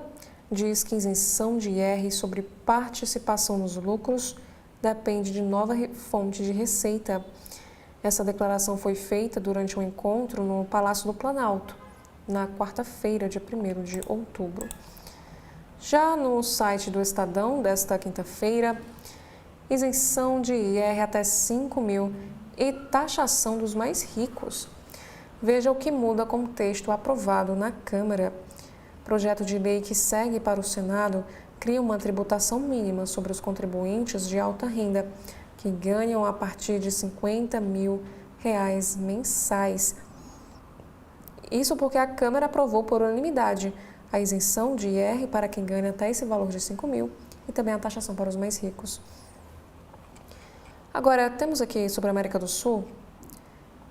diz que isenção de IR sobre participação nos lucros depende de nova fonte de receita. Essa declaração foi feita durante um encontro no Palácio do Planalto, na quarta-feira, dia 1º de outubro. Já no site do Estadão, desta quinta-feira, isenção de IR até 5 mil e taxação dos mais ricos. Veja o que muda com o texto aprovado na Câmara. Projeto de lei que segue para o Senado cria uma tributação mínima sobre os contribuintes de alta renda, que ganham a partir de R$50 mil mensais. Isso porque a Câmara aprovou por unanimidade a isenção de IR para quem ganha até esse valor de 5 mil e também a taxação para os mais ricos. Agora, temos aqui sobre a América do Sul.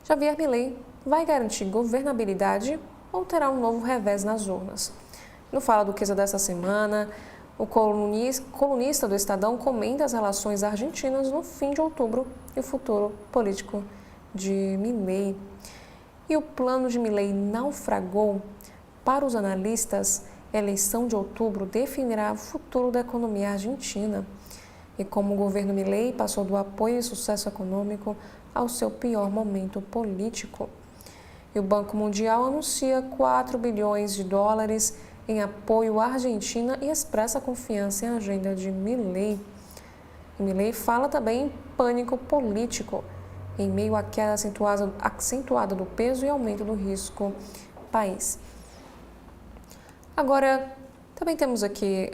Javier Milei vai garantir governabilidade ou terá um novo revés nas urnas? No Fala Duquesa desta semana, o colunista do Estadão comenta as relações argentinas no fim de outubro e o futuro político de Milei. E o plano de Milei naufragou? Para os analistas, a eleição de outubro definirá o futuro da economia argentina. E como o governo Milei passou do apoio e sucesso econômico ao seu pior momento político. E o Banco Mundial anuncia 4 bilhões de dólares em apoio à Argentina e expressa confiança em agenda de Milei. E Milei fala também em pânico político, em meio à queda acentuada do peso e aumento do risco país. Agora, também temos aqui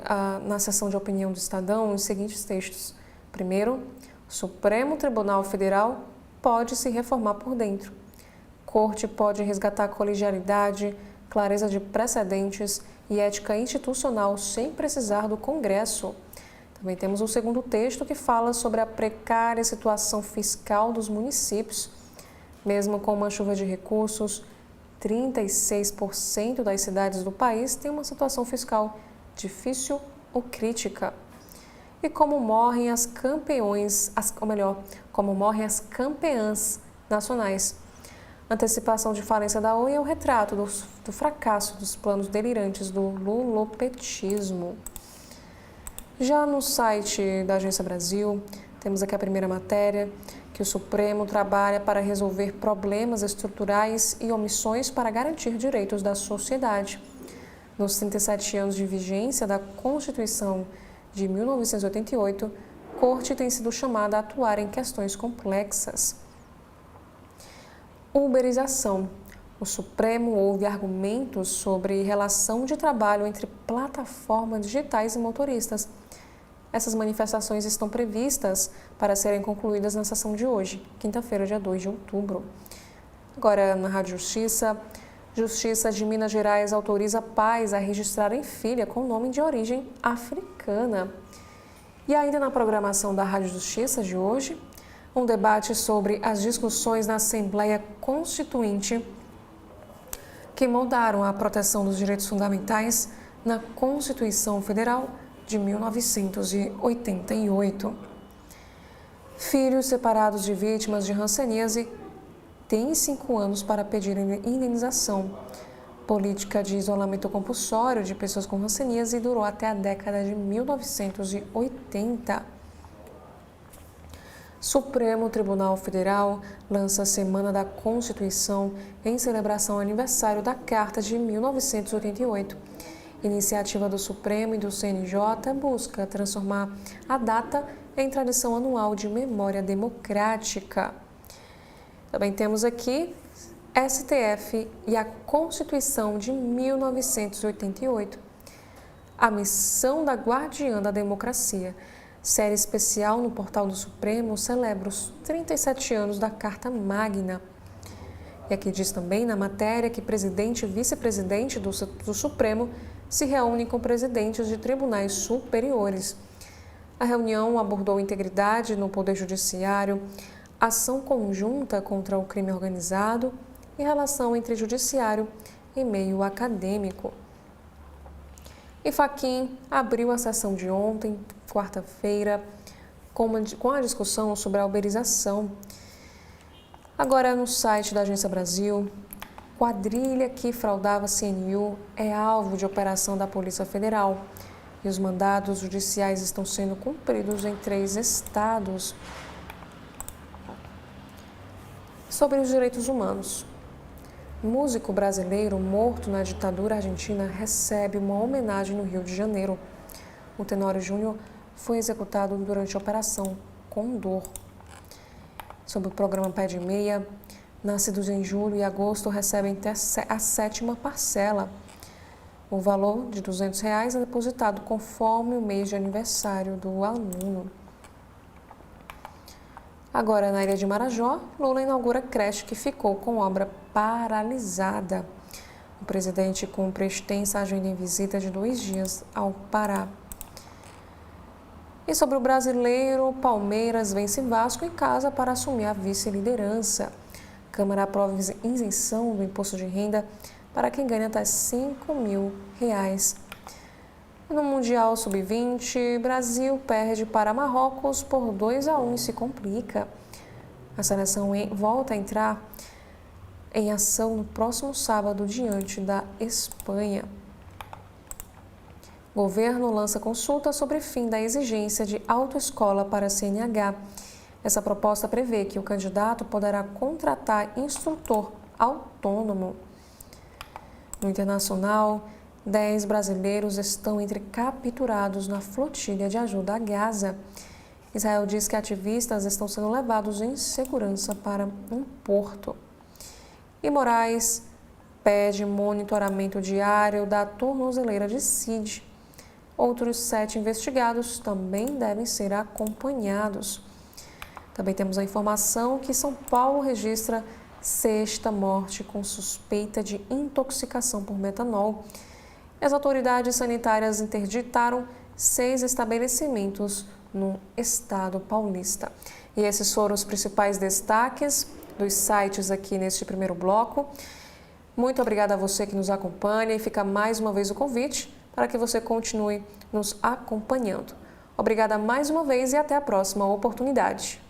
na seção de opinião do Estadão os seguintes textos. Primeiro, o Supremo Tribunal Federal pode se reformar por dentro. Corte pode resgatar colegialidade, clareza de precedentes e ética institucional sem precisar do Congresso. Também temos o segundo texto que fala sobre a precária situação fiscal dos municípios. Mesmo com uma chuva de recursos, 36% das cidades do país têm uma situação fiscal difícil ou crítica. E como morrem as campeãs nacionais. Antecipação de falência da Oi é o retrato do fracasso dos planos delirantes do lulopetismo. Já no site da Agência Brasil, temos aqui a primeira matéria, que o Supremo trabalha para resolver problemas estruturais e omissões para garantir direitos da sociedade. Nos 37 anos de vigência da Constituição de 1988, a Corte tem sido chamada a atuar em questões complexas. Uberização. O Supremo ouve argumentos sobre relação de trabalho entre plataformas digitais e motoristas. Essas manifestações estão previstas para serem concluídas na sessão de hoje, quinta-feira, dia 2 de outubro. Agora, na Rádio Justiça, Justiça de Minas Gerais autoriza pais a registrarem filha com nome de origem africana. E ainda na programação da Rádio Justiça de hoje, um debate sobre as discussões na Assembleia Constituinte que moldaram a proteção dos direitos fundamentais na Constituição Federal de 1988. Filhos separados de vítimas de hanseníase têm 5 anos para pedir indenização. Política de isolamento compulsório de pessoas com hanseníase durou até a década de 1980. Supremo Tribunal Federal lança a Semana da Constituição em celebração ao aniversário da Carta de 1988. Iniciativa do Supremo e do CNJ busca transformar a data em tradição anual de memória democrática. Também temos aqui STF e a Constituição de 1988. A missão da Guardiã da Democracia. Série especial no portal do Supremo celebra os 37 anos da Carta Magna. E aqui diz também na matéria que presidente e vice-presidente do Supremo se reúnem com presidentes de tribunais superiores. A reunião abordou integridade no Poder Judiciário, ação conjunta contra o crime organizado e relação entre judiciário e meio acadêmico. E Fachin abriu a sessão de ontem, quarta-feira, com a discussão sobre a uberização. Agora, no site da Agência Brasil, quadrilha que fraudava CNU é alvo de operação da Polícia Federal e os mandados judiciais estão sendo cumpridos em 3 estados. Sobre os direitos humanos. Músico brasileiro morto na ditadura argentina recebe uma homenagem no Rio de Janeiro. O Tenório Júnior foi executado durante a Operação Condor. Sobre o programa Pé de Meia, nascidos em julho e agosto recebem até a 7ª parcela. O valor de R$ 200 é depositado conforme o mês de aniversário do aluno. Agora, na Ilha de Marajó, Lula inaugura creche que ficou com obra paralisada. O presidente cumpre extensa agenda em visita de 2 dias ao Pará. E sobre o brasileiro, Palmeiras vence Vasco em casa para assumir a vice-liderança. Câmara aprova isenção do imposto de renda para quem ganha até R$ 5.000. No Mundial Sub-20, Brasil perde para Marrocos por 2-1 e se complica. A seleção volta a entrar em ação no próximo sábado diante da Espanha. Governo lança consulta sobre fim da exigência de autoescola para CNH. Essa proposta prevê que o candidato poderá contratar instrutor autônomo. No internacional, 10 brasileiros estão entre capturados na flotilha de ajuda a Gaza. Israel diz que ativistas estão sendo levados em segurança para um porto. E Moraes pede monitoramento diário da tornozeleira de Cid. Outros 7 investigados também devem ser acompanhados. Também temos a informação que São Paulo registra 6ª morte com suspeita de intoxicação por metanol. As autoridades sanitárias interditaram 6 estabelecimentos no estado paulista. E esses foram os principais destaques dos sites aqui neste primeiro bloco. Muito obrigada a você que nos acompanha e fica mais uma vez o convite para que você continue nos acompanhando. Obrigada mais uma vez e até a próxima oportunidade.